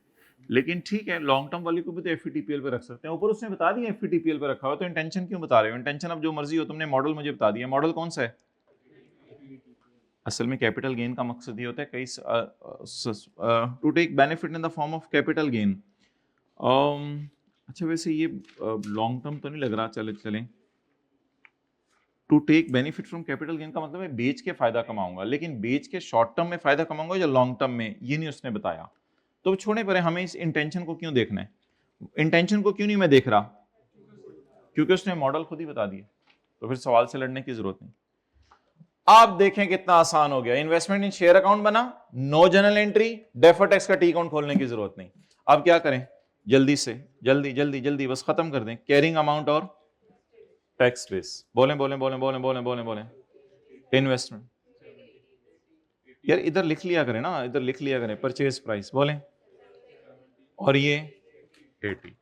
[SPEAKER 1] लेकिन ठीक है लॉन्ग टर्म वाली को भी तो FETPL पे रख सकते हैं। ऊपर उसने बता दिया FETPL पे रखा हुआ, तो इंटेंशन क्यों बता रहे हो? इंटेंशन अब जो मर्जी हो, तुमने मॉडल मुझे बता दिया, मॉडल कौन सा है? असल में कैपिटल गेन का मकसद ये होता है कई to take benefit in the form of capital gain. अच्छा वैसे ये लॉन्ग टर्म तो नहीं लग रहा, चले चलें। To take benefit from capital gain का मतलब है बेच के फायदा कमाऊंगा, लेकिन बेच के शॉर्ट टर्म में फायदा कमाऊंगा या लॉन्ग टर्म में, ये नहीं उसने बताया। तो छोड़े पर हमें इस इंटेंशन को क्यों देखना है? इंटेंशन को क्यों नहीं मैं देख रहा? क्योंकि उसने मॉडल खुद ही बता दिया, तो फिर सवाल से लड़ने की जरूरत नहीं। आप देखें कितना आसान हो गया। इन्वेस्टमेंट इन शेयर अकाउंट बना, no journal entry, defer tax का टी अकाउंट खोलने की जरूरत नहीं। अब क्या करें? जल्दी से जल्दी जल्दी जल्दी बस खत्म कर दें। कैरिंग अमाउंट और टैक्स बेस, बोलें बोलें बोलें बोलें बोलें बोलें बोलें। इन्वेस्टमेंट यार इधर लिख लिया करें ना, इधर लिख लिया करें। परचेज प्राइस बोलें, और ये 80।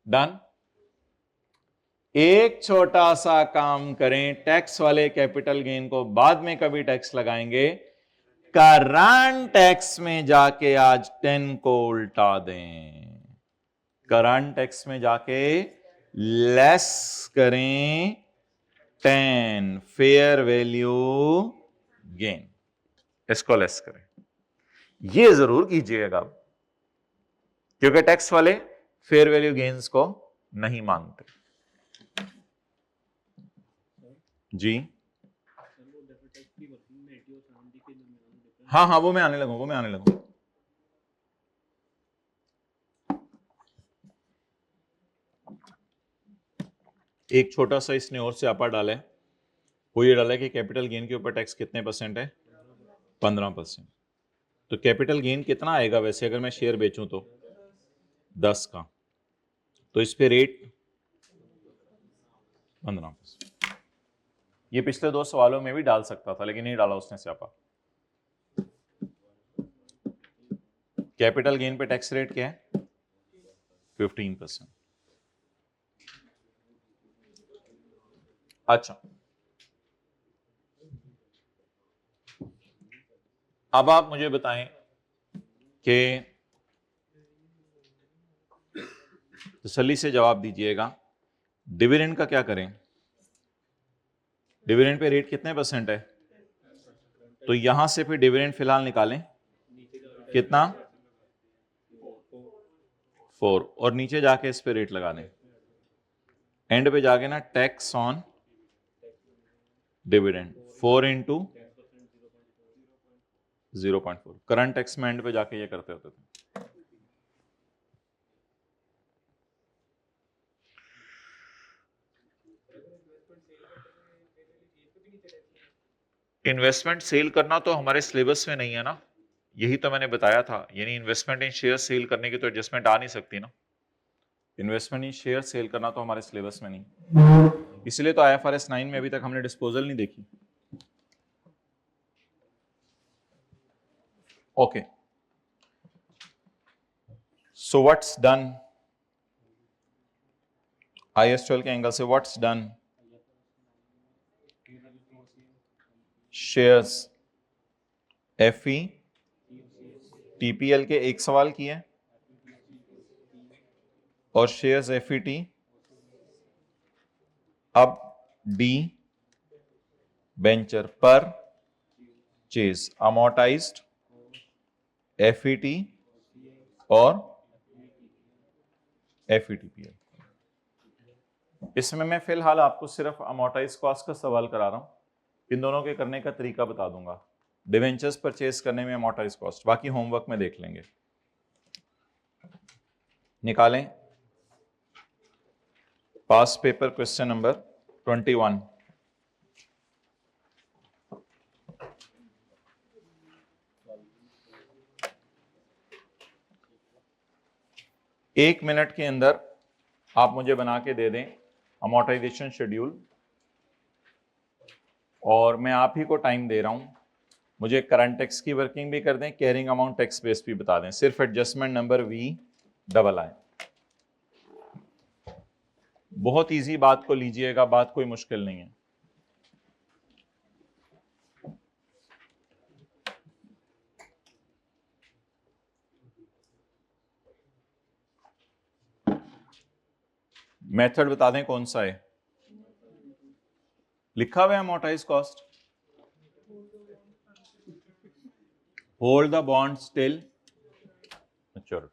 [SPEAKER 1] डन। एक छोटा सा काम करें, टैक्स वाले कैपिटल गेन को बाद में कभी टैक्स लगाएंगे, करंट टैक्स में जाके आज 10 को उल्टा दें। करंट टैक्स में जाके लेस करें 10 फेयर वैल्यू गेन, इसको लेस करें। ये जरूर कीजिएगा क्योंकि टैक्स वाले फेयर वैल्यू गेन्स को नहीं मानते। जी हाँ हाँ, वो मैं आने लगूँ। एक छोटा सा इसने और स्यापा डाला है, वो ये डाला है कि कैपिटल गेन के ऊपर टैक्स कितने परसेंट है, 15%। तो कैपिटल गेन कितना आएगा वैसे अगर मैं शेयर बेचूं तो 10 का, तो इस पे रेट 15%। ये पिछले 2 सवालों में भी डाल सकता था लेकिन नहीं डाला उसने स्यापा। कैपिटल गेन पे टैक्स रेट क्या है, 15%। अच्छा, अब आप मुझे बताएं कि तसल्ली से जवाब दीजिएगा, डिविडेंड का क्या करें। डिविडेंड पे रेट कितने परसेंट है, तो यहां से फिर डिविडेंड फिलहाल निकालें, कितना, 4, और नीचे जाके इस पे रेट लगा दें, एंड पे जाके ना tax on dividend 4 into 0.4। Current tax में एंड पे जाके ये करते होते थे। इन्वेस्टमेंट सेल करना तो हमारे सिलेबस में नहीं है ना, यही तो मैंने बताया था, यानी इन्वेस्टमेंट इन शेयर सेल करने की तो एडजस्टमेंट आ नहीं सकती ना। इन्वेस्टमेंट इन शेयर सेल करना तो हमारे सिलेबस में नहीं, इसलिए तो IFRS 9 में अभी तक हमने डिस्पोजल नहीं देखी। Okay, so what's done, IAS 12 के एंगल से what's done, shares FE TPL के एक सवाल किए और शेयर्स FET, अब डी बेंचर पर चेज अमोर्टाइज्ड FET और FETPL। इसमें मैं फिलहाल आपको सिर्फ अमोर्टाइज कॉस्ट का सवाल करा रहा हूं, इन दोनों के करने का तरीका बता दूंगा। डिवेंचर्स परचेज करने में अमोर्टाइज कॉस्ट, बाकी होमवर्क में देख लेंगे। निकालें पास पेपर क्वेश्चन नंबर 21। एक मिनट के अंदर आप मुझे बना के दे दें अमोर्टाइजेशन शेड्यूल, और मैं आप ही को टाइम दे रहा हूं, मुझे करंट टैक्स की वर्किंग भी कर दें, कैरिंग अमाउंट टैक्स बेस भी बता दें, सिर्फ एडजस्टमेंट नंबर VII। बहुत इजी बात को लीजिएगा, बात कोई मुश्किल नहीं है। मेथड बता दें कौन सा है, लिखा हुआ है amortise cost, hold the bonds till maturity.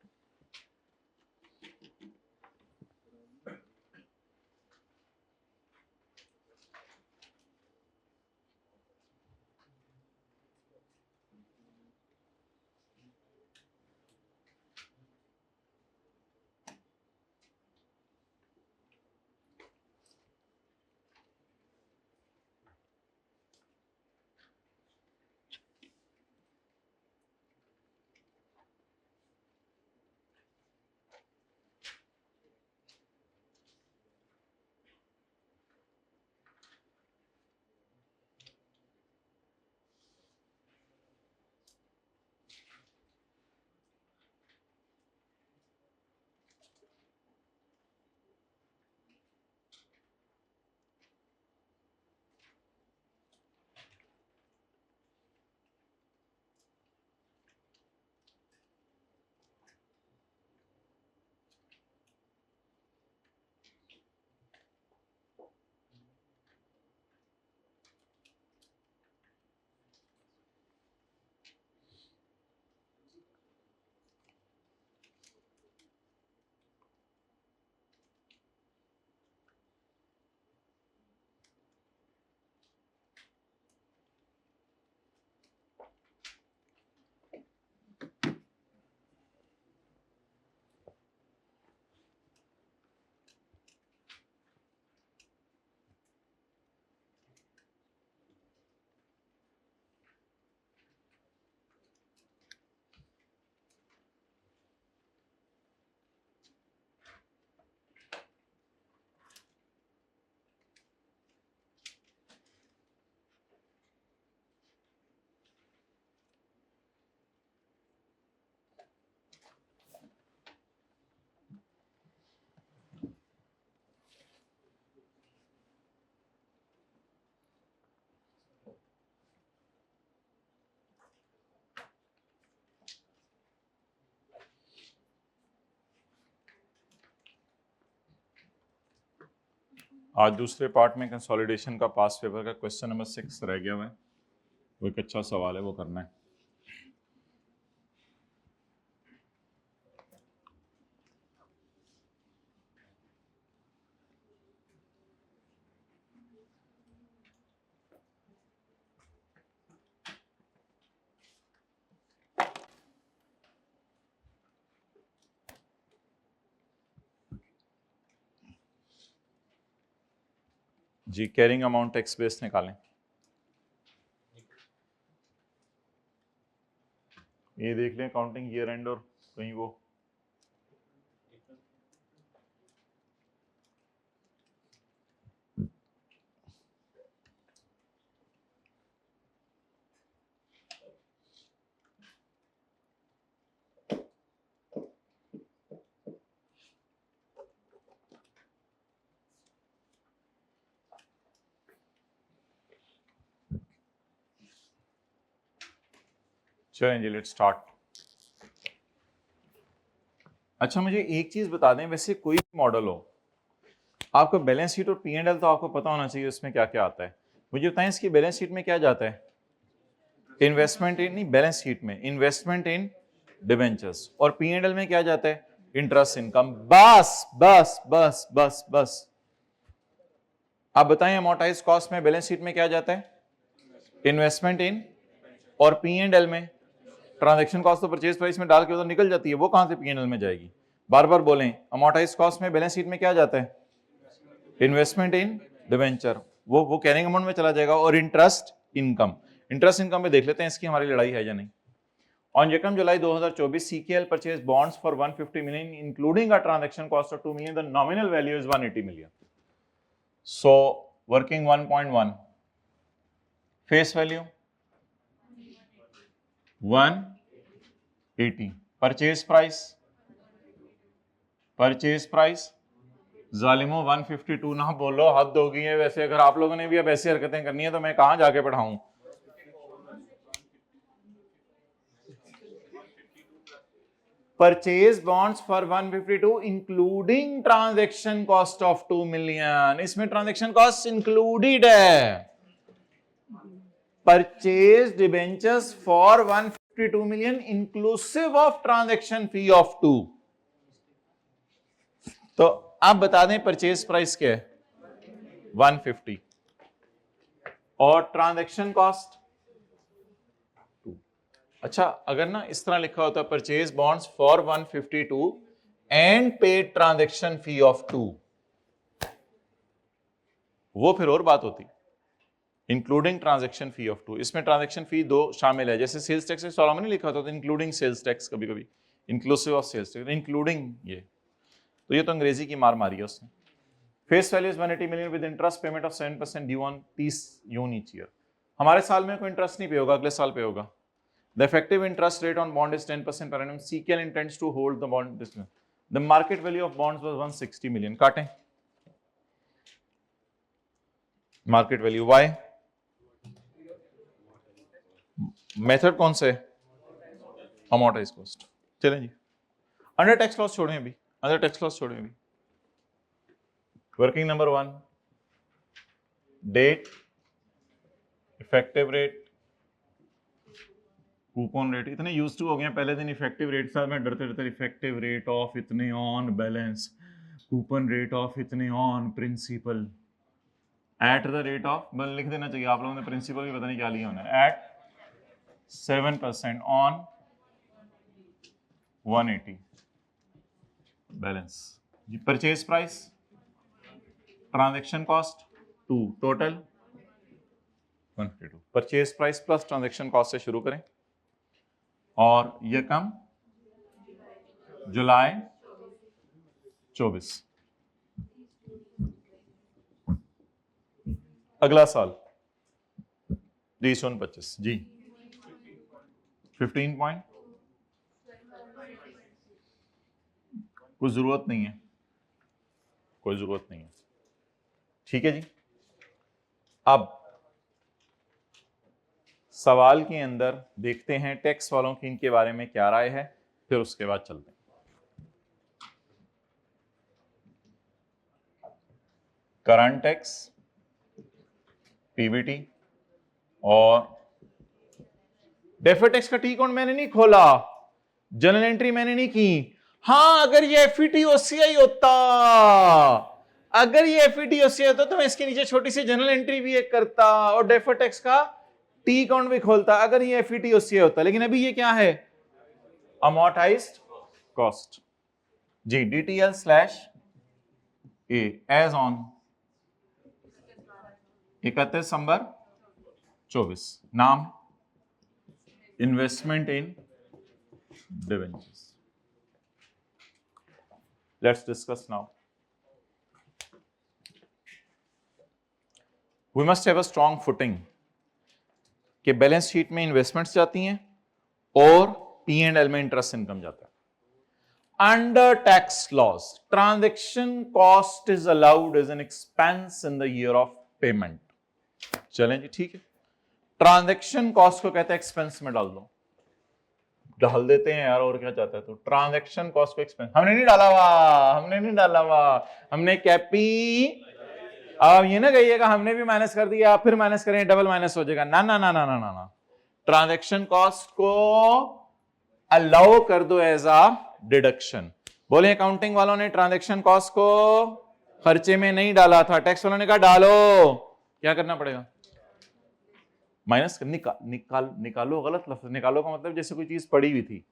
[SPEAKER 1] आज दूसरे पार्ट में कंसोलिडेशन का पास पेपर का क्वेश्चन नंबर 6 रह गया हुआ है, वो एक अच्छा सवाल है, वो करना है। जी, कैरिंग अमाउंट टैक्स बेस निकालें। ये देख लें काउंटिंग ईयर एंड और कहीं वो चलें जी, लेट्स स्टार्ट। अच्छा, मुझे एक चीज बता दें, वैसे कोई भी मॉडल हो, आपको बैलेंस शीट और पी एंड एल तो आपको पता होना चाहिए उसमें क्या क्या आता है। मुझे बताएं इसकी बैलेंस शीट में क्या जाता है? इन्वेस्टमेंट इन, नहीं बैलेंस शीट में इन्वेस्टमेंट इन डिबेंचर्स, और पी एंड एल में क्या जाता है? Interest income. बस बस बस बस बस। आप बताएं अमोर्टाइज कॉस्ट में बैलेंस शीट में क्या जाता है? इन्वेस्टमेंट इन, और पी एंड एल में ट्रांजैक्शन कॉस्ट तो परचेज प्राइस में डाल के उधर निकल जाती है, वो कहां से पी एंड एल में जाएगी? बार बार बोलें, अमोर्टाइज कॉस्ट में बैलेंस शीट में क्या जाता है? इन्वेस्टमेंट इन डिबेंचर, वो कैरिंग अमाउंट में चला जाएगा। और इंटरेस्ट इनकम, इंटरेस्ट इनकम में देख लेते हैं इसकी हमारी लड़ाई है या नहीं। On Jacam July 2024, CKL purchased bonds for 150 million, including a transaction cost of 2 million. The nominal value is 180 million. So, working 1.1. Face value 180. Purchase price जालिमो 152 ना बोलो, हद हो गई है। वैसे अगर आप लोगों ने भी अब ऐसी हरकतें करनी है तो मैं कहां जाके पढ़ाऊं? Purchase bonds for 152 including transaction cost of 2 million. इसमें ट्रांजैक्शन कॉस्ट इंक्लूडेड है। Purchase debentures for 152 million inclusive of transaction fee of 2। तो आप बता दें परचेज प्राइस क्या है? 150 और ट्रांजैक्शन कॉस्ट 2। अच्छा, अगर ना इस तरह लिखा होता purchase bonds for 152 and paid transaction fee of 2, वो फिर और बात होती, इंक्लूडिंग ट्रांजैक्शन फी ऑफ 2। इसमें ट्रांजैक्शन फी 2 शामिल है, जैसे सेल्स टैक्स 16 में नहीं लिखा होता इंक्लूडिंग सेल्स टैक्स, कभी कभी inclusive of sales tax, including ये। तो ये तो अंग्रेजी की मार मारी है उसने। Face value is 180 million with interest payment of 7% due on 30 June each year. हमारे साल में कोई इंटरेस्ट नहीं पे होगा, अगले साल पे होगा। The effective interest rate on bond is 10% per annum. CKL intends to hold the bond. The market value of bonds was 160 million. काटें मार्केट वैल्यू। वाई मेथड कौन से? Amortise cost. चलें जी, अंडर टैक्स लॉस छोड़ें अभी, under tax laws छोड़ें अभी। Working number 1, date, effective rate, coupon rate. इतने यूज टू हो गए पहले दिन इफेक्टिव रेट साथ में डरते डरते, इफेक्टिव रेट ऑफ इतने on balance, coupon rate of इतने on principal, at the rate of, बस लिख देना चाहिए आप लोगों ने, प्रिंसिपल भी पता नहीं क्या लिया होना, at 7% on 180 balance. Purchase price, transaction cost 2, total 152। Purchase price plus transaction cost से शुरू करें, और ये कम जुलाई 24, अगला साल 2025 जी 15 पॉइंट। कोई जरूरत नहीं है, कोई जरूरत नहीं है, ठीक है जी। अब सवाल के अंदर देखते हैं टैक्स वालों की इनके बारे में क्या राय है, फिर उसके बाद चलते हैं। करंट टैक्स, पीबीटी और डेफर्ड टैक्स का टी अकाउंट मैंने नहीं खोला, जर्नल एंट्री मैंने नहीं की। हाँ, अगर ये एफईटी ओसीआई होता, अगर ये एफईटी ओसीआई होता तो मैं इसके नीचे छोटी सी जर्नल एंट्री भी एक करता और डेफर्ड टैक्स का टी अकाउंट भी खोलता, अगर ये एफईटी ओसीआई होता। लेकिन अभी ये क्या है, अमोर्टाइज्ड कॉस्ट जी, DTL slash A as on 31 December 24, नाम investment in debentures. Let's discuss now. We must have a strong footing कि बैलेंस शीट में इन्वेस्टमेंट्स जाती हैं और पी एंड एल में इंटरेस्ट इनकम जाता है। Under tax laws transaction cost is allowed as an expense in the year of payment. चलें जी, ठीक है, ट्रांजैक्शन कॉस्ट को कहते हैं एक्सपेंस में डाल दो, डाल देते हैं यार, और क्या चाहता है। तो ट्रांजैक्शन कॉस्ट को एक्सपेंस हमने नहीं डाला हुआ, हमने नहीं डाला हुआ, हमने कैपी। अब ये ना कहिएगा हमने भी माइनस कर दिया, फिर माइनस करें डबल माइनस हो जाएगा, ना ना ना ना ना ना ना। ट्रांजैक्शन कॉस्ट को अलाउ कर दो एज अ डिडक्शन। बोले अकाउंटिंग वालों ने ट्रांजैक्शन कॉस्ट को खर्चे में नहीं डाला था, टैक्स वालों ने कहा डालो, क्या करना पड़ेगा, माइनस निकालो। गलत लफ्ज, निकालो का मतलब जैसे कोई चीज पड़ी हुई थी,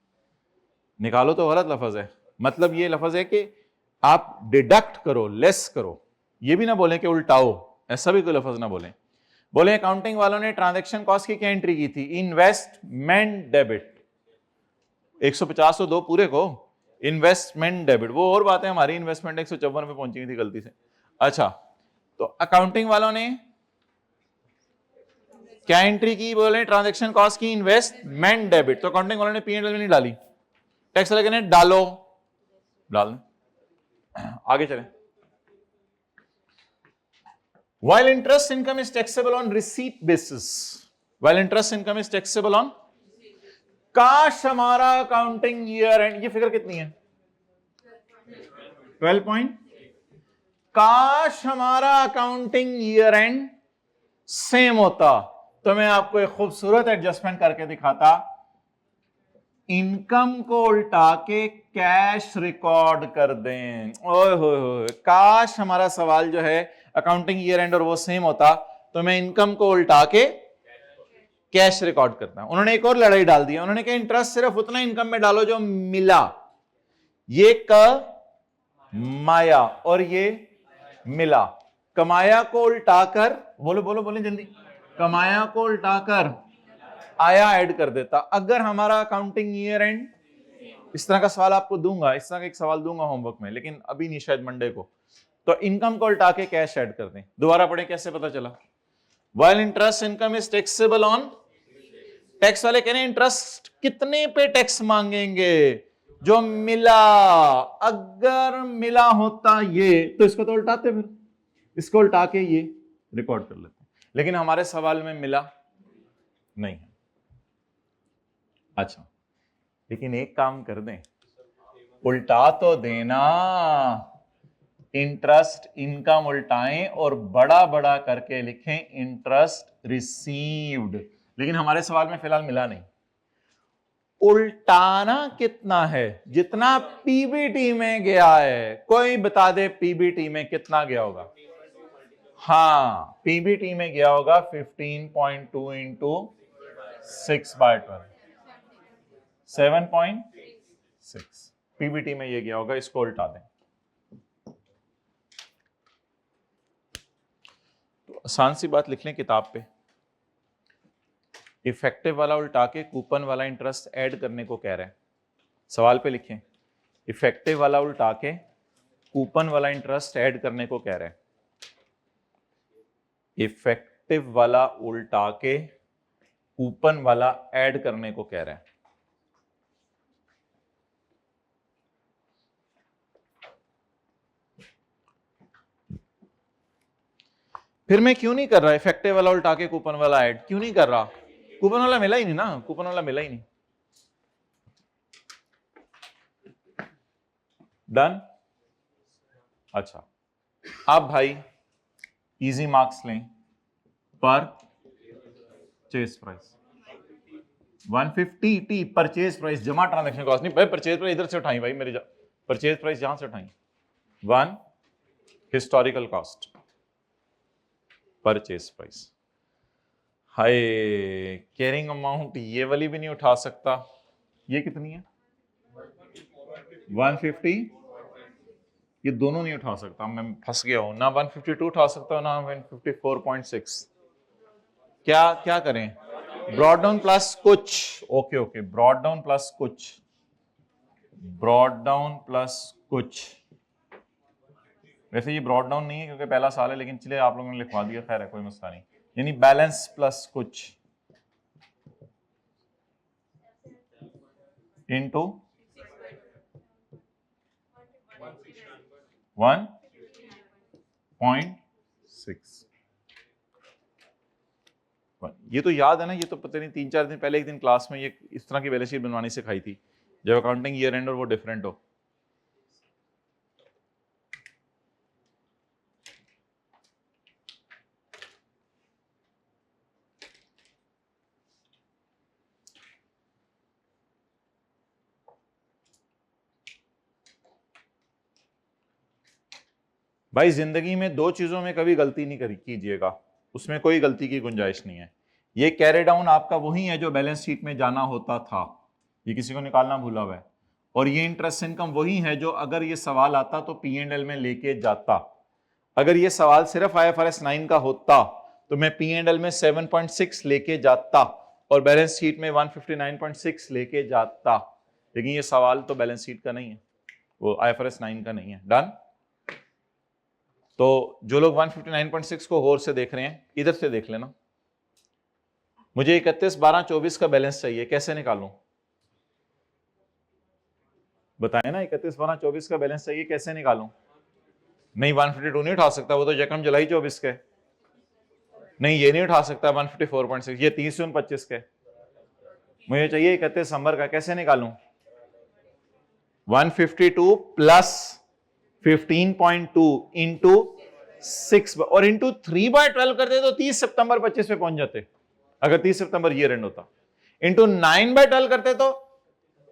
[SPEAKER 1] निकालो तो गलत लफ्ज है। मतलब ये लफ्ज है कि आप डिडक्ट करो, लेस करो। ये भी ना बोले कि उल्टाओ, ऐसा भी कोई लफ्ज ना बोले। बोले अकाउंटिंग वालों ने ट्रांजैक्शन कॉस्ट की क्या एंट्री की थी, इन्वेस्टमेंट डेबिट। 150 तो दो पूरे को, इन्वेस्टमेंट डेबिट। वो और बात है, हमारी इन्वेस्टमेंट 154 पे पहुंची थी गलती से। अच्छा, तो अकाउंटिंग वालों ने क्या एंट्री की, बोले ट्रांजैक्शन कॉस्ट की इन्वेस्टमेंट डेबिट। तो अकाउंटिंग वालों ने पी एंड एल में नहीं डाली, टैक्स वाले कहने डालो, डाल। आगे चलें। While interest income is taxable on receipt basis, while interest income is taxable on, काश हमारा अकाउंटिंग ईयर एंड, ये फिगर कितनी है 12 पॉइंट, काश हमारा अकाउंटिंग ईयर एंड सेम होता तो मैं आपको एक खूबसूरत एडजस्टमेंट करके दिखाता। इनकम को उल्टा के कैश रिकॉर्ड कर दें। ओए होए, काश हमारा सवाल जो है अकाउंटिंग ईयर एंड और वो सेम होता तो मैं इनकम को उल्टा के कैश रिकॉर्ड करता हूं। उन्होंने एक और लड़ाई डाल दी, उन्होंने कहा इंटरेस्ट सिर्फ उतना इनकम में डालो जो मिला, ये कमाया और ये मिला। कमाया को उल्टाकर, बोलो बोलो बोले जल्दी, कमाया को उल्टाकर आया ऐड कर देता। अगर हमारा अकाउंटिंग ईयर एंड, इस तरह का सवाल आपको दूंगा, इस तरह का एक सवाल दूंगा होमवर्क में, लेकिन अभी नहीं, शायद मंडे को। तो इनकम को उल्टा के कैश ऐड कर दें। दोबारा पढ़े, कैसे पता चला, while interest income is taxable on, tax वाले कह रहे हैं इंटरेस्ट कितने पे टैक्स मांगेंगे, जो मिला। अगर मिला होता ये तो इसको तो उल्टाते, फिर इसको उल्टा के ये रिकॉर्ड कर लेते, लेकिन हमारे सवाल में मिला नहीं है। अच्छा, लेकिन एक काम कर दें, उल्टा तो देना, इंटरेस्ट इनकम उल्टाएं और बड़ा बड़ा करके लिखें इंटरेस्ट रिसीव्ड। लेकिन हमारे सवाल में फिलहाल मिला नहीं। उल्टाना कितना है, जितना पीबीटी में गया है। कोई बता दे पीबीटी में कितना गया होगा। हाँ, पीबीटी में गया होगा 15.2 इंटू 6/12, 7.6 पीबीटी में ये गया होगा। इसको उल्टा दें तो आसान सी बात लिख लें किताब पे, इफेक्टिव वाला उल्टा के कूपन वाला इंटरेस्ट ऐड करने को कह रहे हैं। सवाल पे लिखें, इफेक्टिव वाला उल्टा के कूपन वाला इंटरेस्ट ऐड करने को कह रहे हैं। इफेक्टिव वाला उल्टा के कूपन वाला ऐड करने को कह रहे हैं। फिर मैं क्यों नहीं कर रहा इफेक्टिव वाला उल्टा के कूपन वाला ऐड, क्यों नहीं कर रहा? कूपन वाला मिला ही नहीं ना, कूपन वाला मिला ही नहीं। डन। अच्छा, अब भाई इजी मार्क्स लें, purchase price 150 T purchase price जमा ट्रांजैक्शन कॉस्ट नहीं भाई, परचेज प्राइस इधर से उठाई भाई मेरी परचेज प्राइस यहां से उठाई, 1 हिस्टोरिकल कॉस्ट परचेज प्राइस। हाय कैरिंग अमाउंट ये वाली भी नहीं उठा सकता, ये कितनी है 150, ये दोनों नहीं उठा सकता, मैं फंस गया हूं, ना 152 उठा सकता हूं ना 154.6। क्या क्या करें, ब्रॉड डाउन प्लस कुछ, okay okay broad down plus कुछ, ब्रॉड डाउन प्लस कुछ। वैसे ये ब्रॉड डाउन नहीं है क्योंकि पहला साल है, लेकिन चलिए आप लोगों ने लिखवा दिया, खैर है कोई मसला नहीं, यानी बैलेंस प्लस कुछ इनटू 1.6। ये तो याद है ना, ये तो पता नहीं 3-4 दिन पहले एक दिन क्लास में ये इस तरह की बैलेंस शीट बनवानी सिखाई थी, जब अकाउंटिंग ईयर एंड और वो डिफरेंट हो। भाई जिंदगी में दो चीजों में कभी गलती नहीं कीजिएगा, उसमें कोई गलती की गुंजाइश नहीं है। ये कैरी डाउन आपका वही है जो बैलेंस शीट में जाना होता था, ये किसी को निकालना भूला हुआ है, और ये इंटरेस्ट इनकम वही है जो अगर ये सवाल आता तो P&L में लेके जाता। अगर ये सवाल सिर्फ IFRS 9 का होता तो मैं P&L में 7.6 लेके जाता और बैलेंस शीट में 159.6 लेके जाता, लेकिन ये सवाल तो बैलेंस शीट का नहीं है, वो IFRS 9 का नहीं है। डन। तो जो लोग 159.6 को होर से देख रहे हैं इधर से देख लेना, मुझे 31/12/24 का बैलेंस चाहिए, कैसे निकालूं बताएं ना, 31/12/24 का बैलेंस चाहिए, कैसे निकालूं? नहीं 152 नहीं उठा सकता, वो तो यकम जुलाई 24 के, नहीं ये नहीं उठा सकता 154.6, ये 30/29 के, मुझे चाहिए 31 दिसंबर का, कैसे निकालूं? 152 प्लस 15.2 इंटू 6 और इंटू 3/12 करते तो 30 सितंबर 25 पे पहुंच जाते, अगर 30 सितंबर ईयर एंड होता। इंटू 9/12 करते तो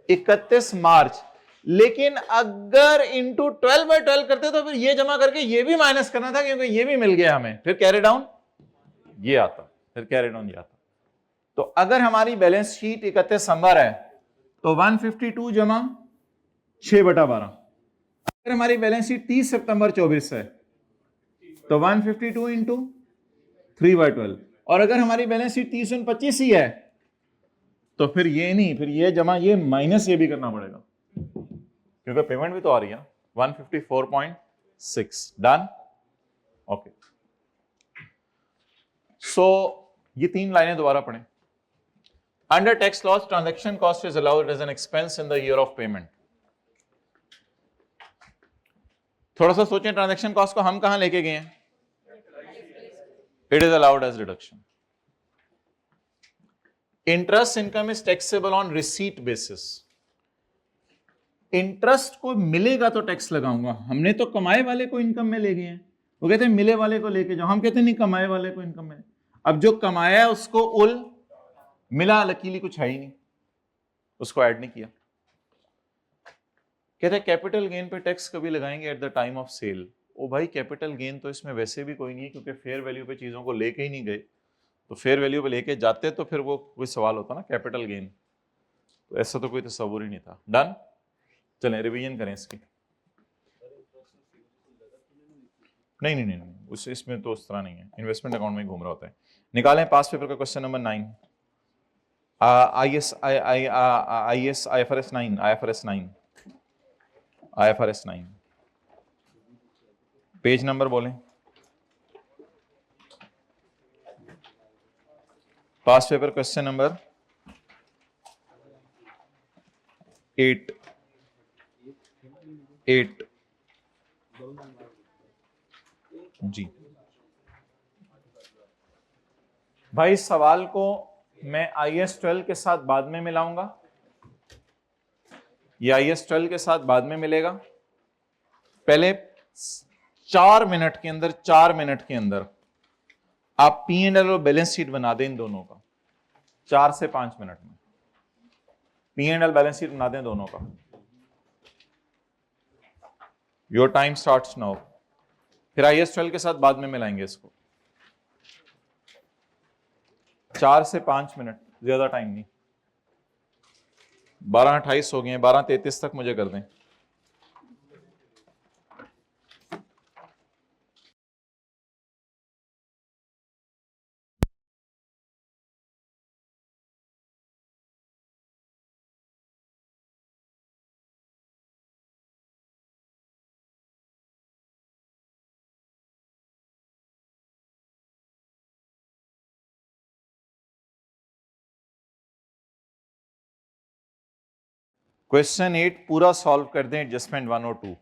[SPEAKER 1] 31 मार्च, लेकिन अगर इंटू 12/12 करते तो फिर ये जमा करके ये भी माइनस करना था क्योंकि ये भी मिल गया हमें, फिर कैरी डाउन ये आता, फिर कैरी डाउन ये आता। तो अगर हमारी बैलेंस शीट 31 दिसंबर है तो 152 जमा 6/12, अगर हमारी बैलेंस शीट 30 सितंबर 24 है तो 152 इंटू 3/12, और अगर हमारी बैलेंस शीट 30/25 ही है तो फिर ये नहीं, फिर ये जमा ये माइनस ये भी करना पड़ेगा क्योंकि पेमेंट भी तो आ रही है 154.6। डन। ओके, सो ये 3 लाइनें दोबारा पढ़ें। Under tax laws transaction cost is allowed as an expense in the year of payment. थोड़ा सा सोचें, ट्रांजैक्शन कॉस्ट को हम कहां लेके गए हैं? It is allowed as deduction. Interest income is taxable on receipt basis. Interest को मिलेगा तो टैक्स लगाऊंगा, हमने तो कमाए वाले को इनकम में ले गए हैं, वो कहते हैं मिले वाले को लेके जाओ, हम कहते हैं नहीं कमाए वाले को इनकम में। अब जो कमाया है उसको उल मिला, लकीली कुछ है ही नहीं, उसको ऐड नहीं किया। कहते हैं कैपिटल गेन पे टैक्स कभी लगाएंगे at the time of sale. ओ भाई कैपिटल गेन तो इसमें वैसे भी कोई नहीं है क्योंकि फेयर वैल्यू पे चीजों को लेके ही नहीं गए, तो फेयर वैल्यू पे लेके जाते तो फिर वो कोई सवाल होता ना कैपिटल गेन, तो ऐसा तो कोई तस्वुर ही नहीं था। डन। चलें रिवीजन करें इसकी। नहीं नहीं नहीं, नहीं। उस इसमें तो उस तरह नहीं है, इन्वेस्टमेंट अकाउंट में घूम रहा होता है। निकालें पास पेपर का question number 9, IFRS 9 page number बोलें। पास पेपर क्वेश्चन नंबर 8 जी। भाई इस सवाल को मैं IAS 12 के साथ बाद में मिलाऊंगा, ये IAS 12 के साथ बाद में मिलेगा। पहले 4 मिनट के अंदर आप P&L और बैलेंस शीट बना दें इन दोनों का 4 से 5 मिनट में। P&L बैलेंस शीट बना दें दोनों का। Your time starts now. फिर IAS 12 के साथ बाद में मिलाएंगे इसको। 4 से 5 मिनट, ज्यादा टाइम नहीं। 12:28 हो गए हैं, 12:33 तक मुझे कर दें। क्वेश्चन 8 पूरा सॉल्व कर दें, एडजस्टमेंट 1 और 2।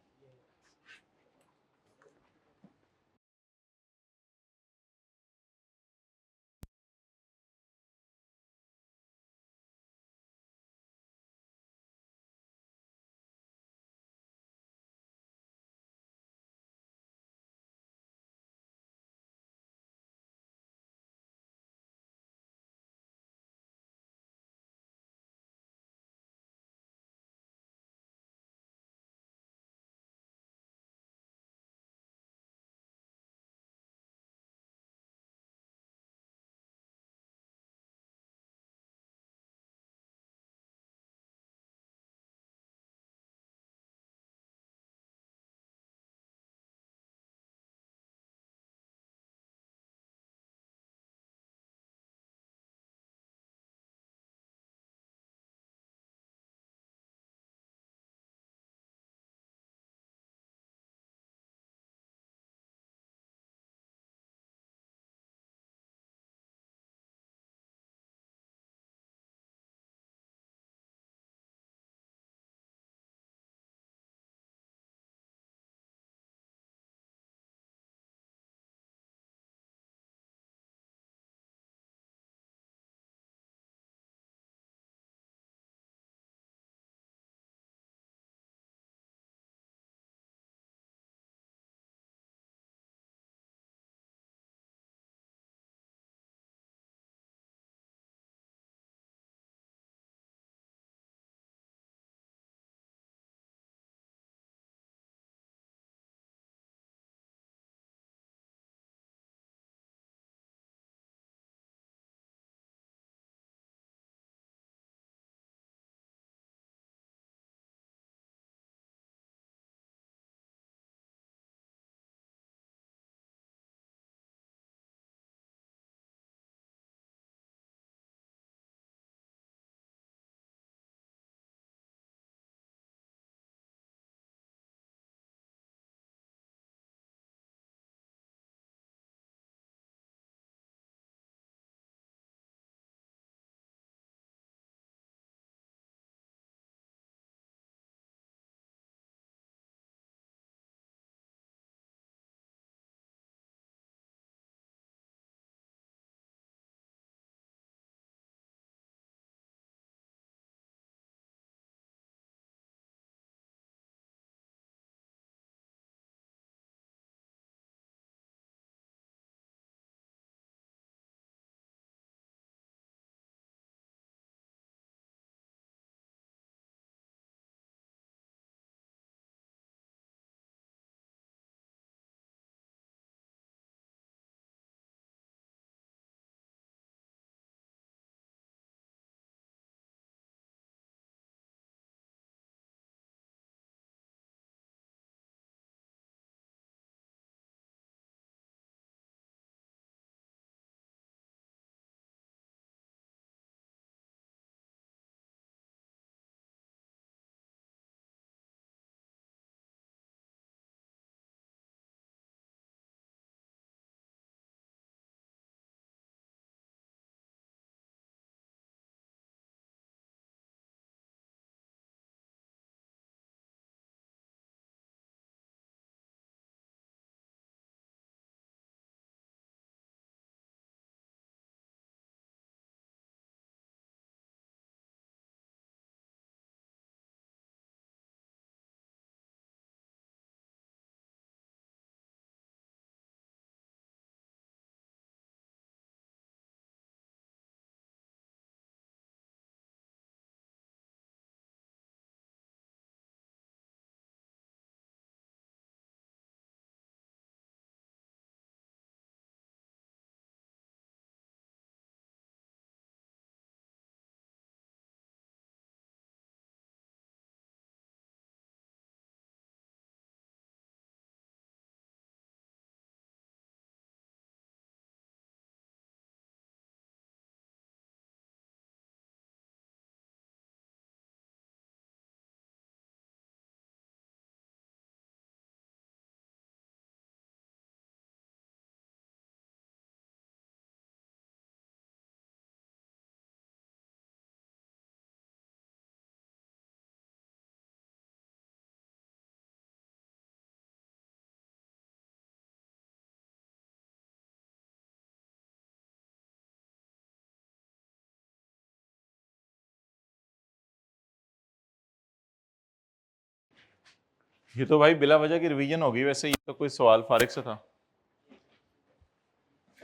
[SPEAKER 1] ये तो भाई बिला वजह की रिवीजन होगी, वैसे ये तो कोई सवाल फारिग से था,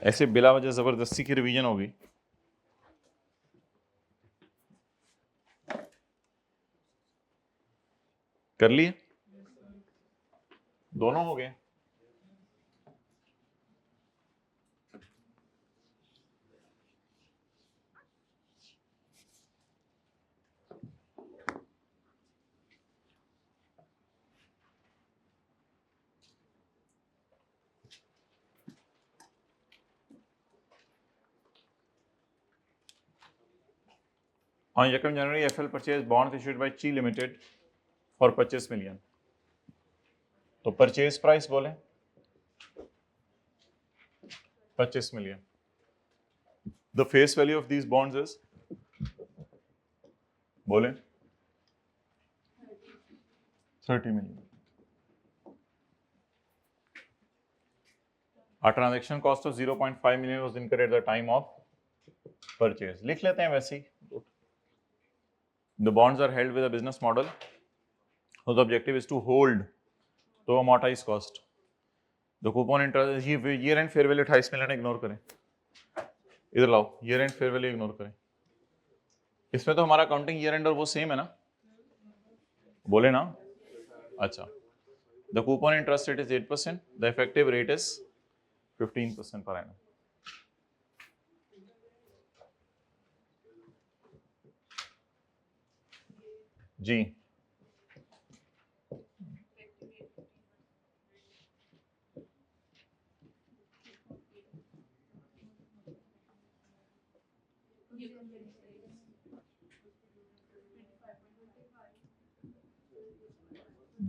[SPEAKER 1] ऐसे बिला वजह जबरदस्ती की रिवीजन होगी। कर लिए, दोनों हो गए। On 2nd January, FL purchased bonds issued by Chi Limited for 25 million. तो परचेज प्राइस बोले 25 million. The face value of these bonds is बोले 30 million. A transaction cost of 0.5 million was incurred at the time of purchase. लिख लेते हैं वैसे ही. The bonds are held with a business model. So the objective is to hold, to amortize cost. The coupon interest, year end fair value 28 million ignore करें, इधर लाओ, year end fair value ignore करें. इसमें तो हमारा accounting year and और वो same है ना, बोले ना. अच्छा, the coupon interest rate is 8%, the effective rate is 15% per annum. जी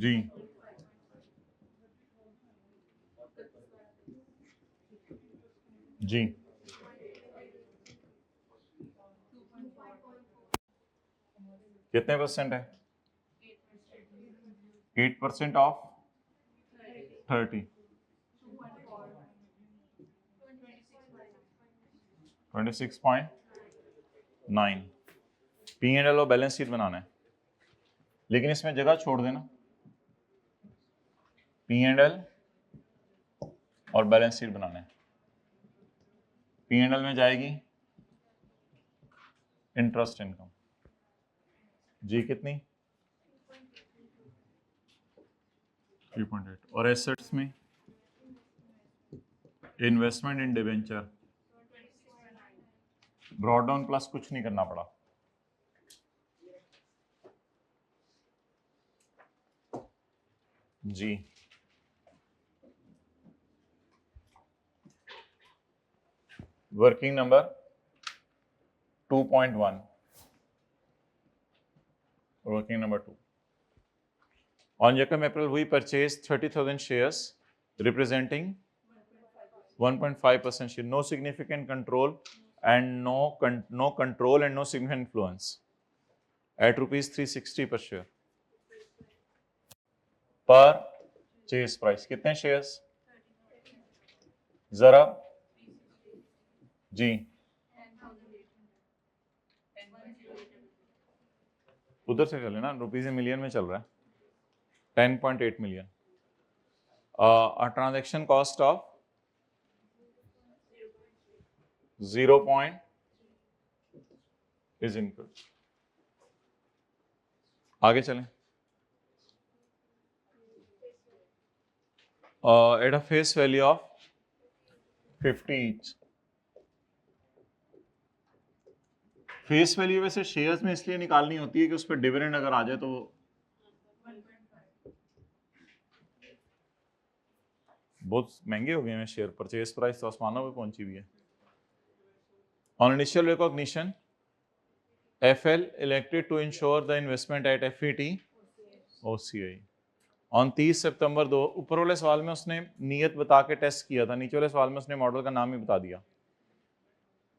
[SPEAKER 1] जी जी कितने परसेंट है? 8% ऑफ 30, 26.9. P&L और बैलेंस शीट बनाना है, लेकिन इसमें जगह छोड़ देना. P&L और बैलेंस शीट बनाना है. P&L में जाएगी इंटरेस्ट इनकम, जी कितनी 3.8, और एसेट्स में investment in debenture, brought down plus कुछ नहीं करना पड़ा. जी working number 2.1, working number 2. On Jacob April, we purchased 30,000 shares representing 1.5% share. No significant control and no control and no significant influence at rupees 360 per share. Purchase price कितने shares? जरा जी उधर से चले ना, रुपीज मिलियन में चल रहा है. 10.8 million. A transaction cost of 0. is incurred. आगे चलें. At a face value of 50 each. Face value वैसे शेयर्स में इसलिए निकालनी होती है कि उस पर डिविडेंड अगर आ जाए तो बहुत महंगे हो गए हैं शेयर. परचेज प्राइस तो आसमानों पे पहुंची हुई है. On initial recognition FL elected to insure the investment at FET OCI. On 30 September 2, ऊपर वाले सवाल में उसने नियत बता के टेस्ट किया था, नीचे वाले सवाल में उसने मॉडल का नाम ही बता दिया.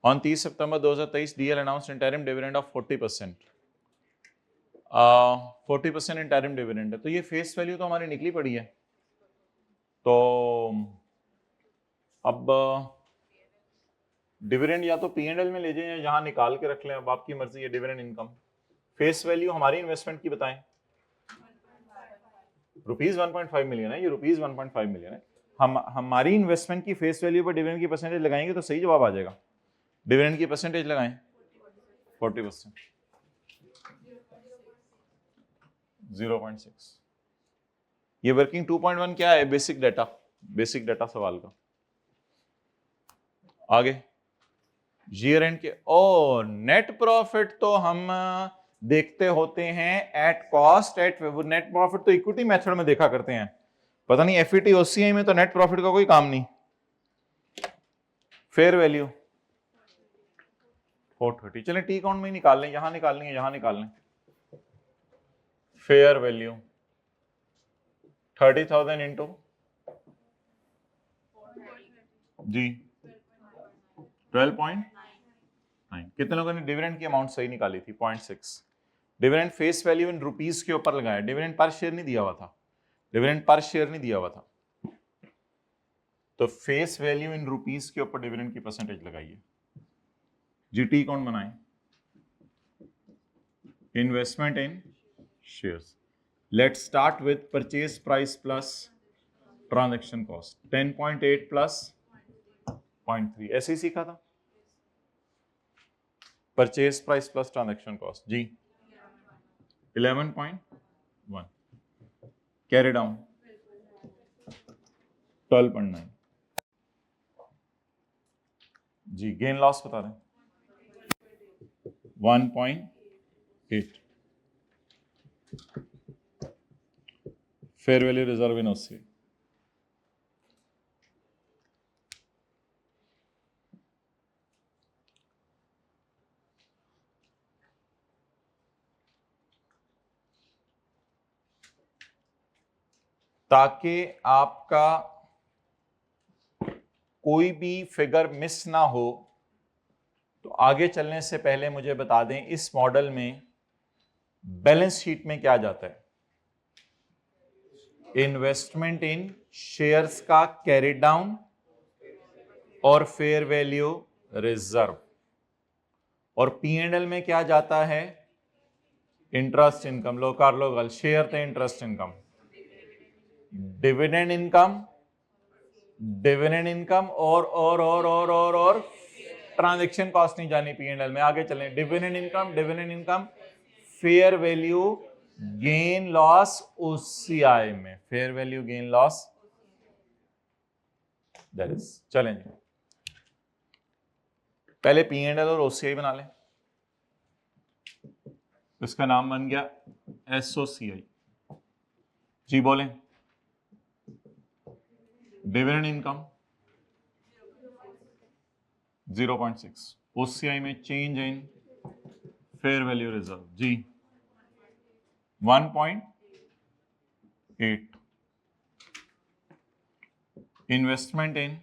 [SPEAKER 1] On 30 September 2023, DL announced interim dividend of 40%. 40% interim dividend है, तो ये फेस वैल्यू तो हमारी निकली पड़ी है. तो अब डिविडेंड या तो P&L में ले जाएं या जहां निकाल के रख लें, अब आपकी मर्जी है. डिविडेंड इनकम फेस वैल्यू हमारी इन्वेस्टमेंट की बताएं. रुपीज 1.5 मिलियन है, ये रुपीज 1.5 मिलियन है। हम हमारी इन्वेस्टमेंट की फेस वैल्यू पर डिविडेंड की परसेंटेज लगाएंगे तो सही जवाब आ जाएगा। डिविडेंड की परसेंटेज लगाएं 40%, 0.6। ये वर्किंग 2.1 क्या है? बेसिक डाटा सवाल का। आगे ईयर एंड के और नेट प्रॉफिट तो हम देखते होते हैं at cost at net profit तो इक्विटी मेथड में देखा करते हैं, पता नहीं एफईटी ओसीआई में तो नेट प्रॉफिट का कोई काम नहीं। फेयर वैल्यू 430, चलें टी अकाउंट में ही निकाल लें, यहां निकाल लेंगे, यहां निकाल लें। फेयर वैल्यू 30,000 इंटू जी 12.9। कितने लोगों ने डिविडेंड की अमाउंट सही निकाली थी? 0.6। Dividend face value in rupees के ऊपर लगाया, डिविडेंड पर शेयर नहीं दिया हुआ था, डिविडेंड पर शेयर नहीं दिया हुआ था, तो फेस वैल्यू इन रुपीस के ऊपर डिविडेंड की परसेंटेज लगाइए। जीटी अकाउंट बनाएं, investment in shares. Let's start with purchase price plus transaction cost 10.8 plus 0.3, ऐसे ही सीखा था। Purchase price plus transaction cost जी 11.1, कैरी डाउन 12.9 जी। गेन लॉस बता दें 1.8। Fair value reserve in OC ताकि आपका कोई भी फिगर मिस ना हो, तो आगे चलने से पहले मुझे बता दें इस मॉडल में बैलेंस शीट में क्या जाता है। इन्वेस्टमेंट इन शेयर्स का कैरी डाउन और फेयर वैल्यू रिजर्व, और पीएनएल में क्या जाता है? Interest income. लो कर लो गल, शेयर थे interest income, dividend income, dividend income और ट्रांजैक्शन कॉस्ट नहीं जानी पीएनएल में। आगे चलें, dividend income, fair value gain loss OCI में, fair value gain loss that is. चलें जी, पहले पीएनएल और ओसीआई बना लें। इसका नाम बन गया एसओसीआई जी। बोलें डिविडेंड इनकम 0.6, ओसीआई में change in fair value reserve जी 1.8, इन्वेस्टमेंट इन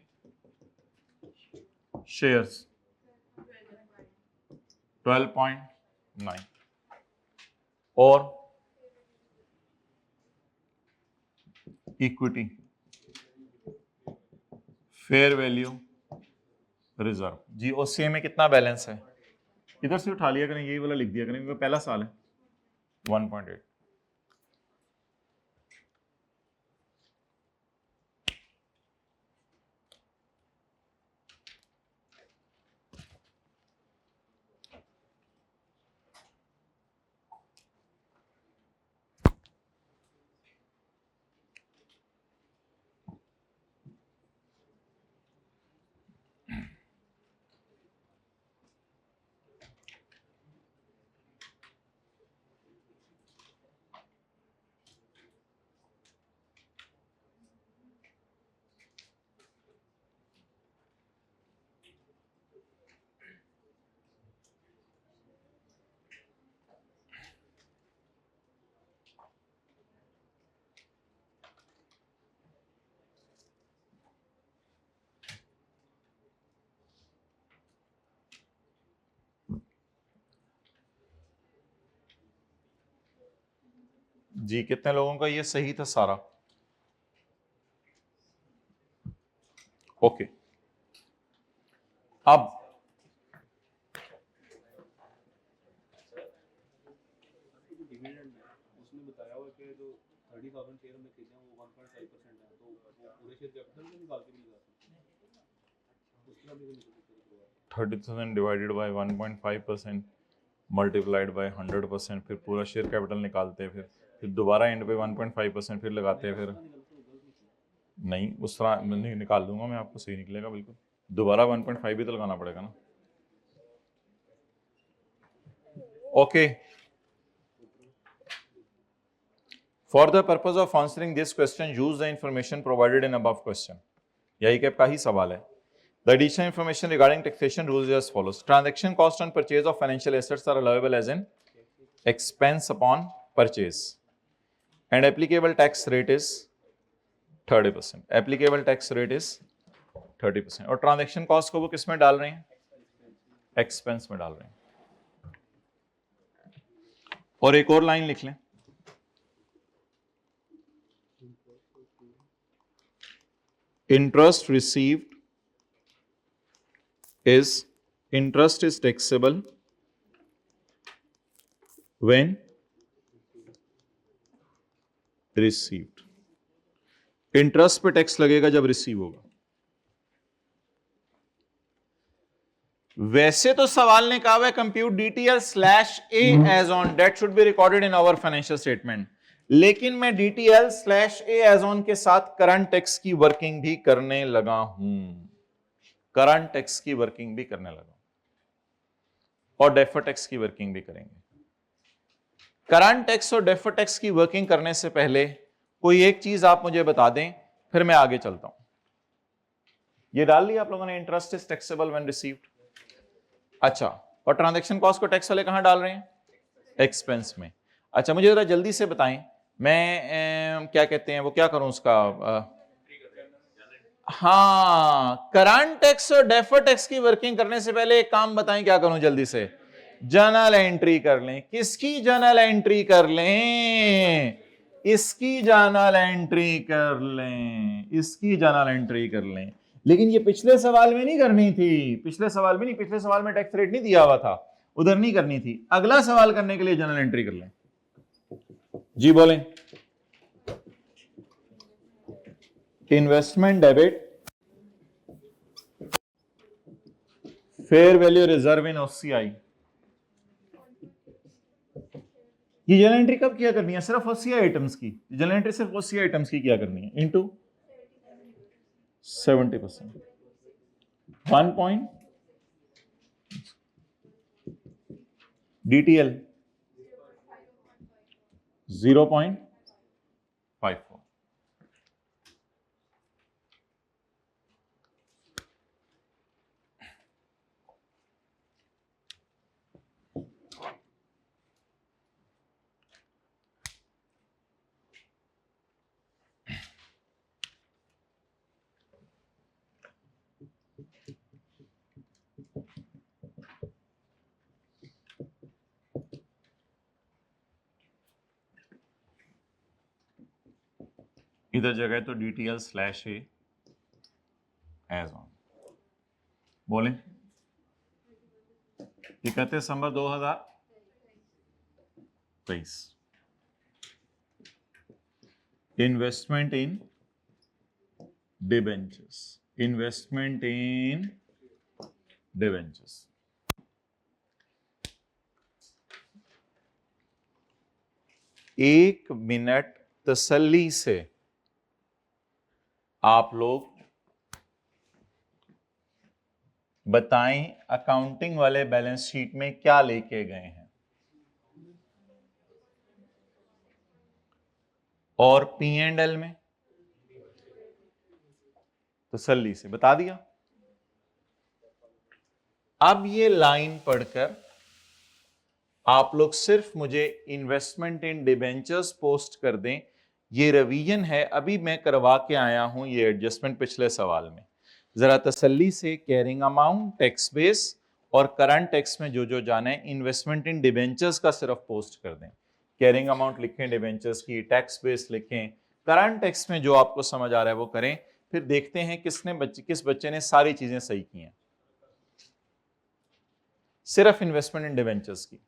[SPEAKER 1] शेयर्स 12.9 और इक्विटी फेयर वैल्यू रिजर्व जी। ओसीआई में कितना बैलेंस है? इधर से उठा लिया करें, यही वाला लिख दिया करें क्योंकि पहला साल है। 1.8। जी कितने लोगों का ये सही था सारा? ओके, अब
[SPEAKER 2] उसने बताया हुआ कि जो 30,000 शेयर हमने खरीदे हैं, वो 1.5% है, तो वो पूरे शेयर कैपिटल में निकाल के भी लगा सकते हैं, उस तरह भी निकल सकते हैं।
[SPEAKER 1] 30,000 डिवाइडेड बाय 1.5% मल्टीप्लाइड बाय 100%, फिर पूरा शेयर कैपिटल निकालते हैं, फिर दोबारा एंड पे 1.5% फिर लगाते हैं, फिर नहीं उस तरह नहीं निकाल दूंगा मैं, आपको सही निकलेगा बिल्कुल। दोबारा 1.5 भी तो लगाना पड़ेगा ना। Okay, for the purpose of answering this question use the information provided in above question. यही कैप का ही सवाल है। The additional information regarding taxation rules is as follows. Transaction cost on purchase of financial assets are allowable as an expense upon purchase. And applicable tax rate is 30%. Applicable tax rate is 30%. और transaction cost को वो किस में डाल रहे हैं? Expense में डाल रहे हैं। और एक और लाइन लिख लें, interest received is taxable when received. Interest पे टैक्स लगेगा जब रिसीव होगा। वैसे तो सवाल ने कहा है compute DTL slash A as on date should be recorded in our financial statement, लेकिन मैं DTL slash A as on के साथ करंट टैक्स की वर्किंग भी करने लगा हूं, करंट टैक्स की वर्किंग भी करने लगा और डेफर टैक्स की वर्किंग भी करेंगे। करंट टैक्स और डेफर टैक्स की वर्किंग करने से पहले कोई एक चीज आप मुझे बता दें, फिर मैं आगे चलता हूं। ये डाल लिया आप लोगों ने, interest is taxable when received. अच्छा, और ट्रांजैक्शन कॉस्ट को टैक्स वाले कहां डाल रहे हैं? एक्सपेंस में। अच्छा, मुझे जरा जल्दी से बताएं, मैं क्या कहते हैं वो क्या करूं उसका, हाँ, करंट टैक्स और डेफर टैक्स की वर्किंग करने से पहले एक काम बताएं क्या करूं जल्दी से? जर्नल एंट्री कर लें। किसकी जर्नल एंट्री कर लें? इसकी जर्नल एंट्री कर लें, इसकी जर्नल एंट्री कर लें। लेकिन ये पिछले सवाल में नहीं करनी थी, पिछले सवाल में नहीं, पिछले सवाल में टैक्स रेट नहीं दिया हुआ था, उधर नहीं करनी थी। अगला सवाल करने के लिए जर्नल एंट्री कर लें। जी बोलें। Investment debit, fair value reserve in OCI. ये जर्नल एंट्री कब किया करनी है? सिर्फ ओसीआई आइटम्स की। जर्नल एंट्री सिर्फ ओसीआई आइटम्स की किया करनी है, इनटू 70%, 1 पॉइंट डीटीएल 0.54। इधर जगह तो DTL slash A as on. बोले 31 December 2023। Investment in debentures, investment in debentures. एक मिनट तसल्ली से आप लोग बताएं अकाउंटिंग वाले बैलेंस शीट में क्या लेके गए हैं, और P&L में तसल्ली से बता दिया। अब ये लाइन पढ़कर आप लोग सिर्फ मुझे इन्वेस्टमेंट इन डिबेंचर्स पोस्ट कर दें। ये रिवीजन है, अभी मैं करवा के आया हूं ये एडजस्टमेंट पिछले सवाल में। जरा तसल्ली से कैरिंग अमाउंट, टैक्स बेस और करंट टैक्स में जो जो जाना है, इन्वेस्टमेंट इन डिबेंचर्स का सिर्फ पोस्ट कर दें। कैरिंग अमाउंट लिखें डिबेंचर्स की, टैक्स बेस लिखें, करंट टैक्स में जो आपको समझ आ रहा है वो करें। फिर देखते हैं किस बच्चे ने सारी चीजें सही की हैं। सिर्फ इन्वेस्टमेंट इन डिबेंचर्स की।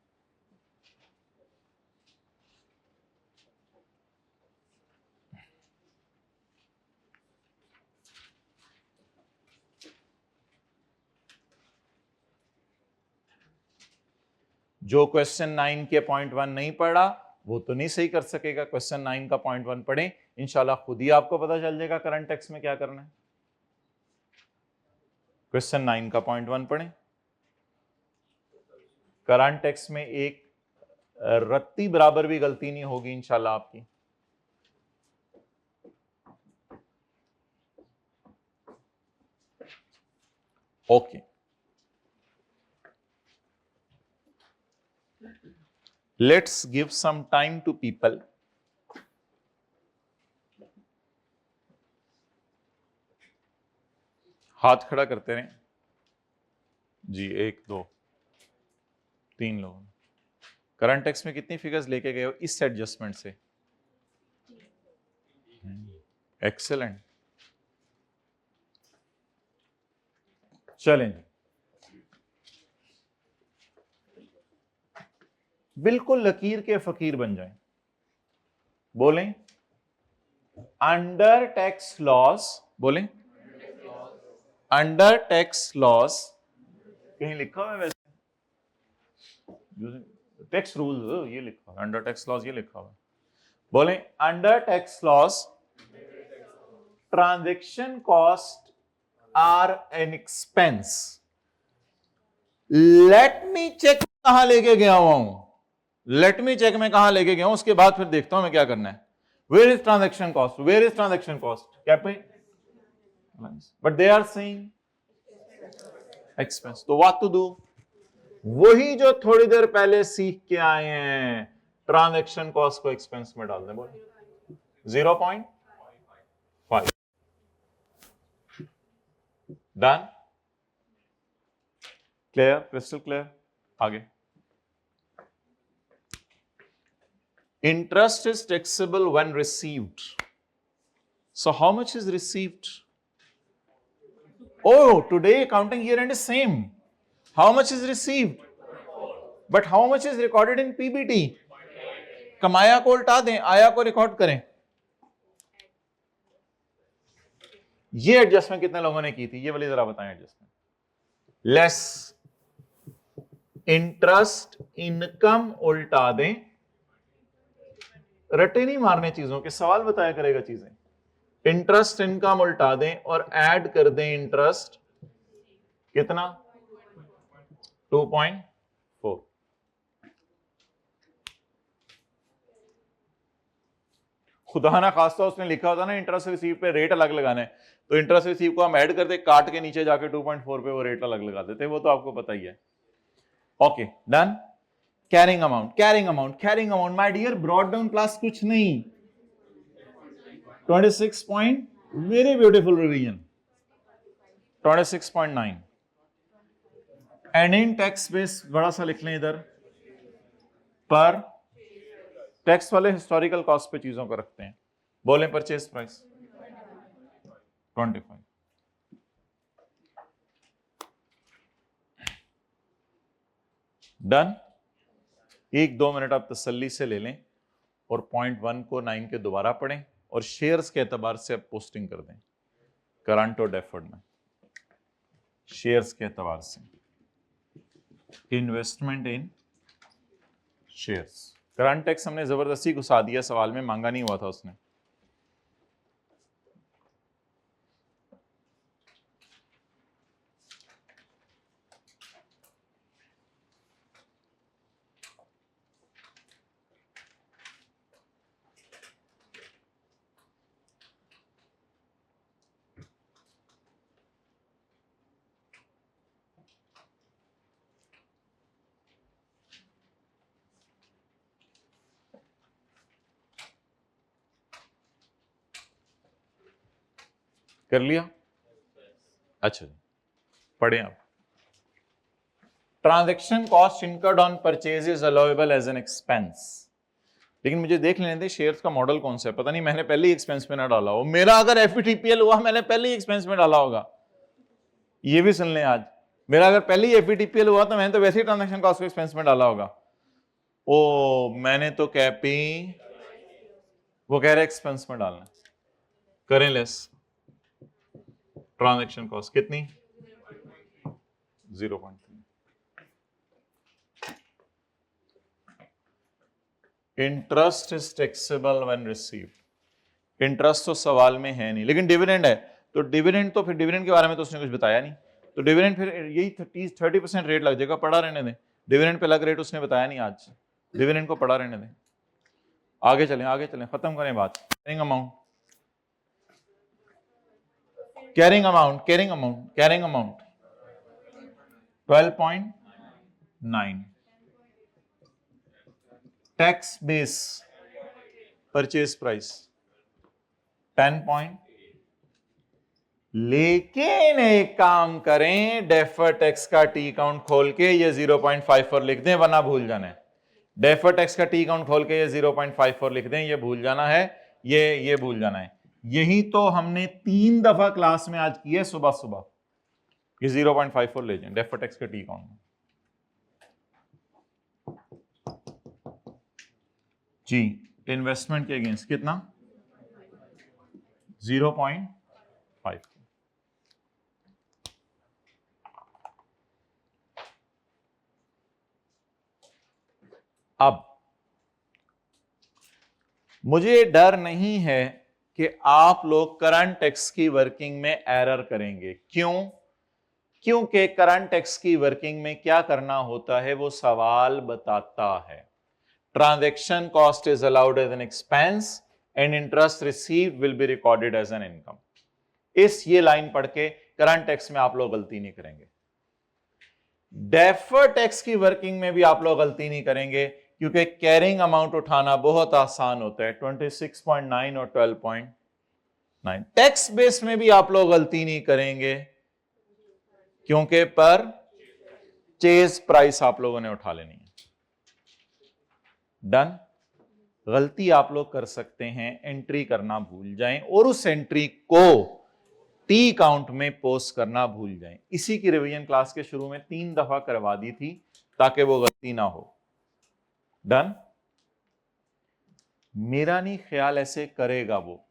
[SPEAKER 1] जो क्वेश्चन 9 के पॉइंट 1 नहीं पढ़ा वो तो नहीं सही कर सकेगा, क्वेश्चन 9 का पॉइंट 1 पढ़े, इंशाल्लाह खुद ही आपको पता चल जाएगा करंट टेक्स्ट में क्या करना है। क्वेश्चन 9 का पॉइंट 1 पढ़े, करंट टेक्स्ट में एक रत्ती बराबर भी गलती नहीं होगी इंशाल्लाह आपकी। Okay, let's give some time to people. हाथ खड़ा करते रहें जी। 1 2 3 लोग। करंट टेक्स्ट में कितनी फिगर्स लेके गए हो इस एडजस्टमेंट से? एक्सेलेंट। चलें, बिल्कुल लकीर के फकीर बन जाएं। बोलें अंडर टैक्स लॉस, बोलें अंडर टैक्स लॉस, कहीं लिखा हुआ है वैसे टैक्स रूल ये लिखा हुआ है, अंडर टैक्स लॉस ये लिखा हुआ है। बोलें under tax laws transaction cost are an expense. Let me check कहां लेके गया हुआ हूं, लेट मी चेक में कहां लेके गया हूं, उसके बाद फिर देखता हूं मैं क्या करना है। Where is transaction cost, where is transaction cost, capital, but they are saying expense. तो व्हाट टू डू, वही जो थोड़ी देर पहले सीख के आए हैं, ट्रांजैक्शन कॉस्ट को एक्सपेंस में डाल दें। बोले 0.5। Done, clear, crystal clear. आगे, interest is taxable when received. So how much is received? Oh, today accounting year end is same. How much is received? But how much is recorded in PBT? कमाया को उल्टा दें, आया को record करें। ये adjustment कितने लोगों ने की थी, ये वाली जरा बताएं एडजस्टमेंट। लेस इंटरेस्ट इनकम उल्टा दें, रटे नहीं मारने चीजों के, सवाल बताया करेगा चीजें। इंटरेस्ट इनकम उल्टा दें और ऐड कर दें इंटरेस्ट कितना 2.4। खुदा ना खास्ता उसने लिखा होता ना इंटरेस्ट रिसीव पे रेट अलग लगाना है, तो इंटरेस्ट रिसीव को हम ऐड करते, काट के नीचे जाके 2.4 पे वो रेट अलग लगा देते, वो तो आपको पता ही है। Okay done. Carrying amount, carrying amount, carrying amount my dear, brought down class कुछ नहीं, 26 point, very beautiful revision, 26.9। Ending tax base बड़ा सा लिख लें इधर, पर टैक्स वाले हिस्टोरिकल कॉस्ट पे चीजों को रखते हैं। बोलें परचेज प्राइस 25। डन। 1-2 मिनट आप तसल्ली से ले लें और पॉइंट 1 को 9 के दोबारा पढ़ें और शेयर्स के एतबार से आप पोस्टिंग कर दें करंट और डेफर्ड में। शेयर्स के एतबार से investment in shares, current tax हमने जबरदस्ती घुसा दिया, सवाल में मांगा नहीं हुआ था उसने। कर लिया? अच्छा पढ़े आप। Transaction cost incurred on purchase is allowable as an expense. लेकिन मुझे देख लेने दे शेयर्स का मॉडल कौन सा है, पता नहीं मैंने पहले ही एक्सपेंस में ना डाला हो। मेरा अगर एफईटीपीएल हुआ मैंने पहले ही एक्सपेंस में डाला होगा, ये भी सुन लें आज। मेरा अगर पहले ही एफईटीपीएल हुआ तो मैंने तो वैसे ही ट्रांजैक्शन कॉस्ट को एक्सपेंस में डाला होगा। ओ मैंने तो कैपी, वो कह रहे एक्सपेंस में डालना, करें लेस। ट्रांजैक्शन कॉस्ट कितनी 0.3। Interest is taxable when received. Interest तो सवाल में है नहीं, लेकिन डिविडेंड है, तो डिविडेंड तो फिर डिविडेंड के बारे में तो उसने कुछ बताया नहीं, तो डिविडेंड फिर यही 30% रेट लग जाएगा, पड़ा रहने दें। डिविडेंड पे अलग रेट उसने बताया नहीं आज, डिविडेंड को पड़ा रहने दें। आगे चलें, आगे चलें, खत्म करें बात। Carrying amount, carrying amount, carrying amount, carrying amount 12.9। Tax base purchase price 10. लेकिन एक काम करें, डेफर टैक्स का टी काउंट खोल के ये 0.54 लिख दें, वरना भूल जाना है। डेफर टैक्स का टी काउंट खोल के ये 0.54 लिख दें, ये भूल जाना है, ये भूल जाना है। यही तो हमने 3 दफा क्लास में आज की है, सुबह सुबह। ये 0.54 ले जाएं डेफर टैक्स के टी काउंट में जी। इन्वेस्टमेंट के अगेंस्ट कितना? 0.5। अब मुझे डर नहीं है कि आप लोग करंट टैक्स की वर्किंग में एरर करेंगे। क्यों? क्योंकि करंट टैक्स की वर्किंग में क्या करना होता है वो सवाल बताता है। Transaction cost is allowed as an expense and interest received will be recorded as an income. ये लाइन पढ़ के करंट टैक्स में आप लोग गलती नहीं करेंगे। डेफर टैक्स की वर्किंग में भी आप लोग गलती नहीं करेंगे, क्योंकि कैरिंग अमाउंट उठाना बहुत आसान होता है। 26.9 और 12.9। टैक्स बेस में भी आप लोग गलती नहीं करेंगे, क्योंकि परचेज प्राइस आप लोगों ने उठा लेनी है। डन। गलती आप लोग कर सकते हैं, एंट्री करना भूल जाएं और उस एंट्री को टी काउंट में पोस्ट करना भूल जाएं। इसी की रिवीजन क्लास के शुरू में 3 दफा करवा दी थी ताकि वो गलती ना हो। डन। मेरा नहीं ख्याल ऐसे करेगा वो,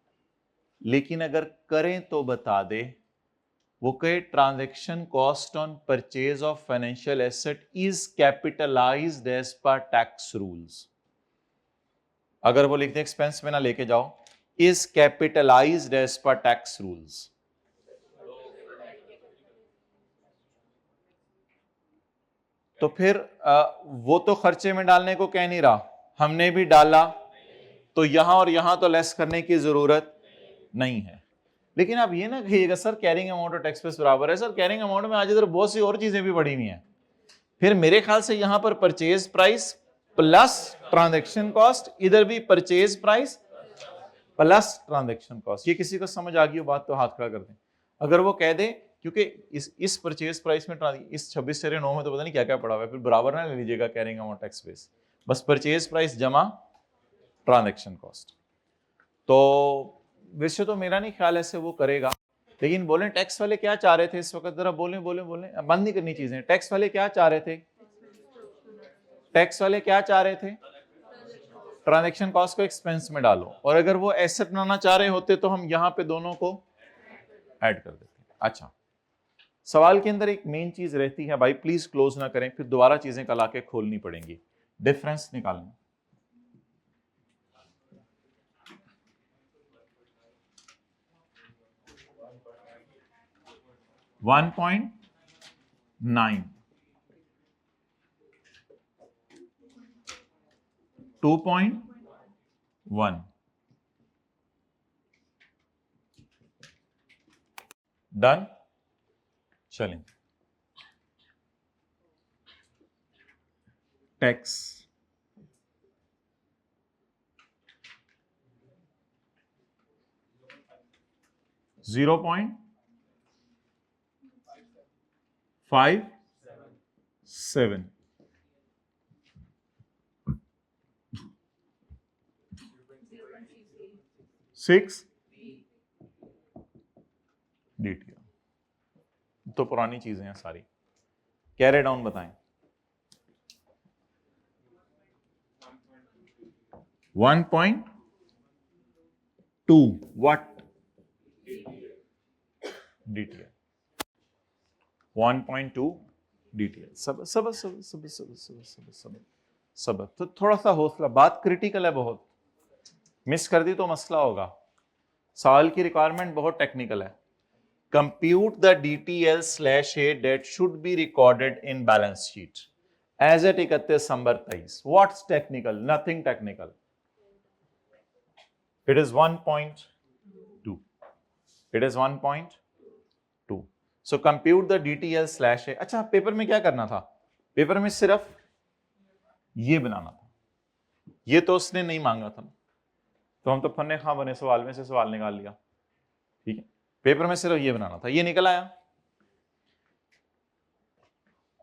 [SPEAKER 1] लेकिन अगर करें तो बता दे। वो कहे transaction cost on purchase of financial asset is capitalised as per tax rules. अगर वो लिखते एक्सपेंस में ना लेके जाओ, is capitalised as per tax rules. तो फिर वो तो खर्चे में डालने को कह नहीं रहा, हमने भी डाला, तो यहां और यहां तो लेस करने की जरूरत नहीं है। लेकिन आप ये ना कहिएगा सर कैरिंग अमाउंट और टैक्स बेस बराबर है। सर कैरिंग अमाउंट में आज इधर बहुत सी और चीजें भी बढ़ी हुई हैं। फिर मेरे ख्याल से यहां पर purchase price plus transaction cost, इधर भी purchase price plus transaction cost. ये किसी को समझ आ गई हो बात तो हाथ खड़ा कर दें। अगर वो कह दे, क्योंकि इस परचेज प्राइस में इस 26/9 में तो पता नहीं क्या क्या पड़ा हुआ है, फिर बराबर ना ले लीजिएगा कैरिंग अमाउंट टैक्स बेस, बस परचेज प्राइस जमा ट्रांजैक्शन कॉस्ट। तो वैसे तो मेरा नहीं ख्याल ऐसे वो करेगा, लेकिन बोलें टैक्स वाले क्या चाह रहे थे इस वक्त, जरा बोलें बोलें बोलें, बंद नहीं करनी चीजें। टैक्स वाले क्या चाह रहे थे? टैक्स वाले क्या चाह रहे थे? ट्रांजैक्शन कॉस्ट को एक्सपेंस में डालो, और अगर वो एसेट बनाना चाह रहे होते तो हम यहां पे दोनों को ऐड कर देते। अच्छा, सवाल के अंदर एक मेन चीज रहती है भाई, प्लीज क्लोज ना करें, फिर दोबारा चीजें कल आके खोलनी पड़ेंगी। डिफरेंस निकालना। $1.9 2.1 डन। चलें, टैक्स $0.57 6 DTR। तो पुरानी चीजें हैं सारी। कैरी डाउन बताएं। 1.2 व्हाट DTR। 1.2 DTR। सब सब सब सब सब सब सब सब सबक। तो थोड़ा सा हौसला, बात क्रिटिकल है बहुत, मिस कर दी तो मसला होगा। सवाल की रिक्वायरमेंट बहुत टेक्निकल है। Compute the DTL/A date should be recorded in balance sheet as at 31 December 23। What's technical? Nothing technical, it is 1.2, it is 1.2। So compute the DTL/A। अच्छा, पेपर में क्या करना था? पेपर में सिर्फ ये बनाना था, ये तो उसने नहीं मांगा था, तो हम तो फन्ने खां बने, सवाल में से सवाल निकाल लिया। ठीक है, पेपर में सिर्फ ये बनाना था, ये निकल आया।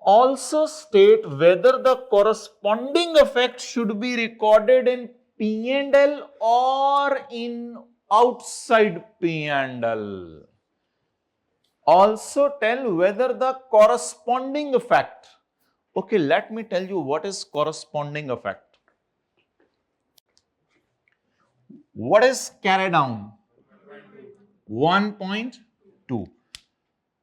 [SPEAKER 1] Also state whether the corresponding effect should be recorded in P&L और in outside P&L। Also tell whether the corresponding effect. Okay, let me tell you what is corresponding effect. What is carry down? 1.2.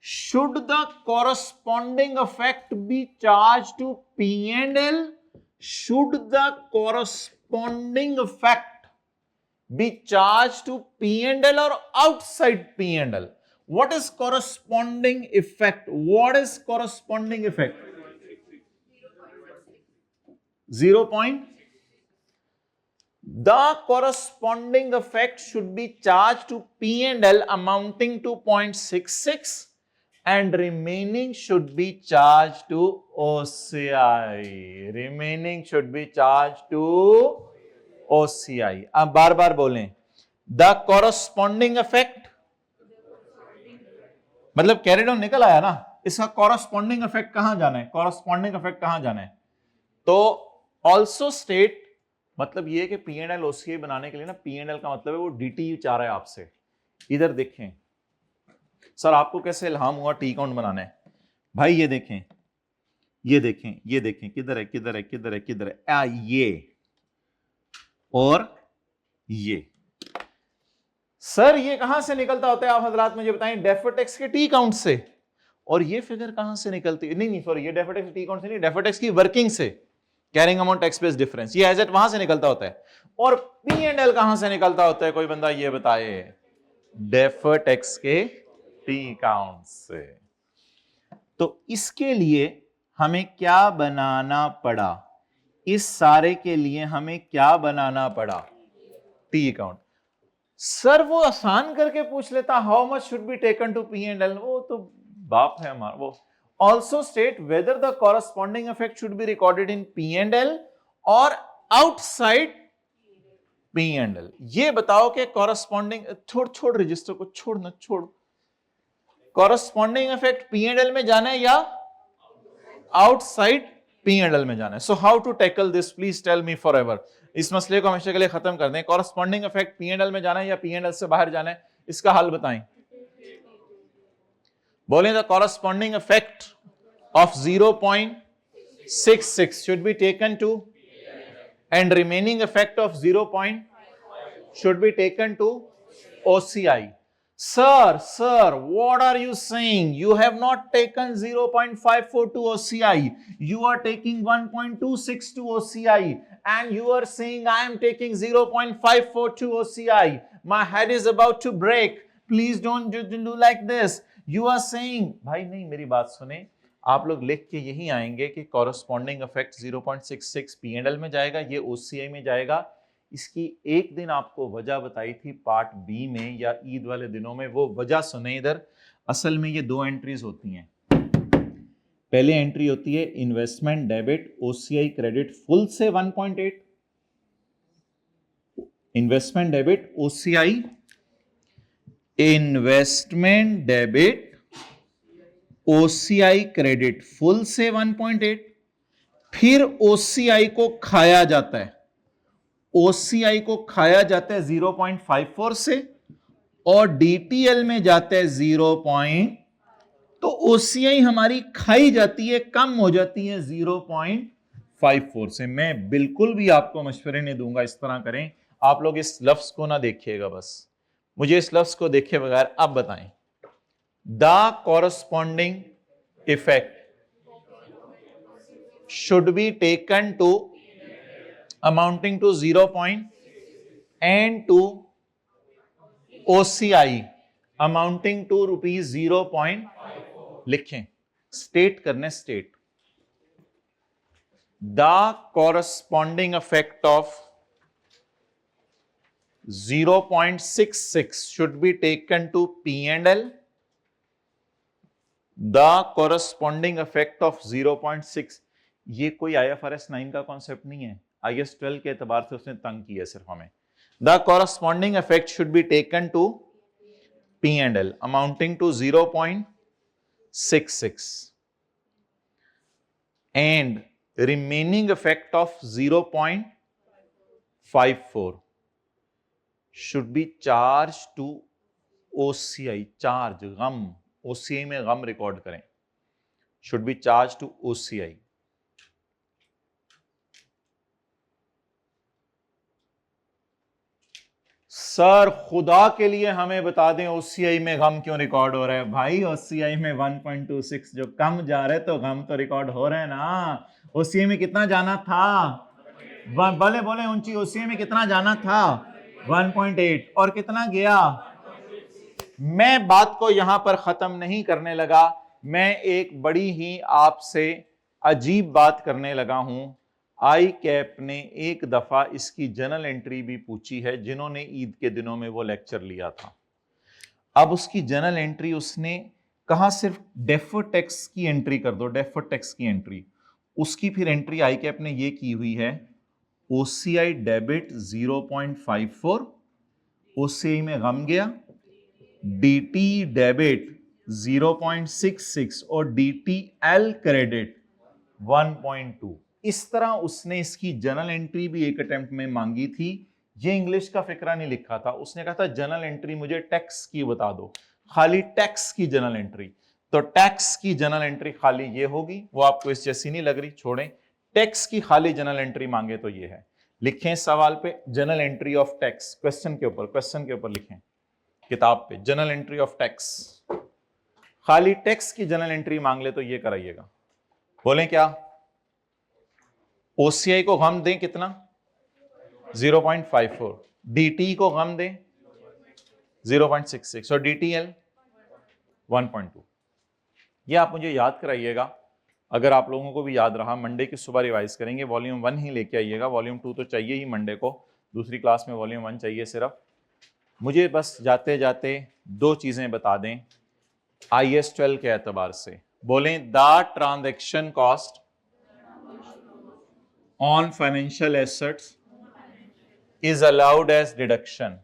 [SPEAKER 1] Should the corresponding effect be charged to P&L? Should the corresponding effect be charged to P&L or outside P&L? What is corresponding effect? What is corresponding effect? 0. The corresponding effect should be charged to P&L amounting to 0.66 and remaining should be charged to OCI. Remaining should be charged to OCI. अब बार बार बोलें, the corresponding effect, मतलब carry down निकल आया ना, इसका corresponding effect कहां जाना है? कॉरस्पॉन्डिंग इफेक्ट कहां जाना है? तो ऑल्सो स्टेट मतलब ये कि P&L OCI बनाने के लिए ना, P&L का मतलब है वो DT चाह रहा है आपसे। इधर देखें सर, आपको कैसे इल्हाम हुआ टी काउंट बनाना है? भाई ये देखें, ये देखें, ये देखें, किधर है, किधर है, किधर है, किधर है? ये और ये। सर ये कहां से निकलता होता है आप हजरात मुझे बताएं? डेफर्ड टैक्स के टी काउंट से। और ये फिगर कहां से निकलती है? नहीं सॉरी, ये डेफर्ड टैक्स टी काउंट से नहीं, डेफर्ड टैक्स की वर्किंग से, carrying amount tax based difference, ये एजेट वहां से निकलता होता है। और P&L कहां से निकलता होता है? कोई बंदा ये बताए? डेफर्ड टैक्स के टी काउंट से। तो इसके लिए हमें क्या बनाना पड़ा? इस सारे के लिए हमें क्या बनाना पड़ा? T account. सर वो आसान करके पूछ लेता, how much should be taken to P&L, वो तो बाप है हमारा वो। Also state whether the corresponding effect should be recorded in P&L और आउटसाइड P&L। ये बताओ कि कॉरस्पॉन्डिंग, छोड़ रजिस्टर को, छोड़, कॉरस्पॉन्डिंग इफेक्ट P&L में जाना है या आउटसाइड P&L में जाना है? So how to tackle this, please tell me forever. इस मसले को हमेशा के लिए खत्म कर दें। कॉरस्पॉन्डिंग इफेक्ट P&L में जाना है या P&L से बाहर जाना है? इसका हल बताएं। बोलें, the corresponding effect of 0.66 should be taken to, and remaining effect of 0. should be taken to OCI. Sir, what are you saying? You have not taken 0.54 to OCI. You are taking 1.26 to OCI. And you are saying I am taking 0.54 to OCI. My head is about to break. Please don't do like this. You are saying, भाई नहीं, मेरी बात सुने, आप लोग लिख के यही आएंगे कि कॉरस्पॉन्डिंग इफेक्ट 0.66 P&L में जाएगा, ये OCI में जाएगा। इसकी एक दिन आपको वजह बताई थी पार्ट बी में या ईद वाले दिनों में, वो वजह सुने इधर। असल में ये दो एंट्रीज होती हैं। पहले एंट्री होती है investment debit OCI credit full से 1.8, investment debit OCI, investment debit OCI credit full से 1.8, फिर OCI को खाया जाता है, OCI को खाया जाता है 0.54 से और DTL में जाता है 0. तो OCI हमारी खाई जाती है, कम हो जाती है 0.54 से। मैं बिल्कुल भी आपको मशवरे नहीं दूंगा इस तरह करें। आप लोग इस लफ्ज को ना देखिएगा, बस मुझे इस लफ्ज को देखे बगैर अब बताएं। The corresponding effect should be taken to amounting to 0 point and to OCI amounting to ₹0 लिखें, स्टेट करने, state the corresponding effect of 0.66 should be taken to P&L. The corresponding effect of 0.6, ये कोई IFRS 9 का concept नहीं है, IAS 12 के एतबार से उसने तंग किया सिर्फ हमें. The corresponding effect should be taken to P&L amounting to 0.66 and remaining effect of 0.54 should be charged to OCI. Charge, गम, OCI में गम रिकॉर्ड करें, should be charged to OCI. Sir खुदा के लिए हमें बता दें OCI में गम क्यों रिकॉर्ड हो रहा है? भाई OCI में 1.26 जो कम जा रहे तो गम तो रिकॉर्ड हो रहे हैं ना. OCI में कितना जाना था? बोले बोले ऊंची, OCI में कितना जाना था? 1.8 और कितना गया? मैं बात को यहां पर खत्म नहीं करने लगा, मैं एक बड़ी ही आपसे अजीब बात करने लगा हूं. आई कैप ने एक दफा इसकी जर्नल एंट्री भी पूछी है, जिन्होंने ईद के दिनों में वो लेक्चर लिया था. अब उसकी जर्नल एंट्री उसने कहा सिर्फ डेफर्ड टैक्स की एंट्री कर दो, डेफर्ड टैक्स की एंट्री. उसकी फिर एंट्री आई कैप ने ये की हुई है, OCI डेबिट 0.54, OCI में गम गया, DT डेबिट 0.66 और DTL क्रेडिट 1.2. इस तरह उसने इसकी जर्नल एंट्री भी एक अटेम्प्ट में मांगी थी. ये इंग्लिश का फिक्रा नहीं लिखा था, उसने कहा था जर्नल एंट्री मुझे टैक्स की बता दो, खाली टैक्स की जर्नल एंट्री. तो टैक्स की जर्नल एंट्री खाली ये होगी, वो आपको इस जैसी नहीं लग रही, छोड़ें. टैक्स की खाली जर्नल एंट्री मांगे तो ये है. लिखें सवाल पे journal entry of tax, question के ऊपर लिखें किताब पे, जर्नल एंट्री ऑफ टैक्स. खाली टैक्स की जर्नल एंट्री मांग ले तो ये कराइएगा. बोलें क्या? OCI को गम दें कितना? 0.54, DT को गम दें 0.66 और DTL 1.2. ये आप मुझे याद कराइएगा. अगर आप लोगों को भी याद रहा, मंडे की सुबह रिवाइज करेंगे. वॉल्यूम 1 ही लेके आइएगा, वॉल्यूम 2 तो चाहिए ही मंडे को, दूसरी क्लास में वॉल्यूम 1 चाहिए सिर्फ. मुझे बस जाते जाते 2 चीजें बता दें IAS 12 के एतबार से. बोलें, the transaction cost on financial assets is allowed as deduction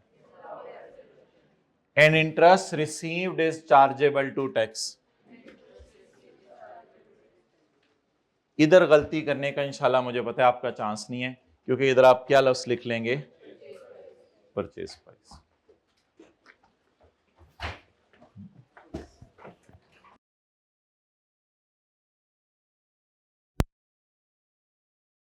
[SPEAKER 1] and interest received is chargeable to tax. इधर गलती करने का इंशाल्लाह मुझे पता है आपका चांस नहीं है, क्योंकि इधर आप क्या लफ्ज लिख लेंगे? Purchase price.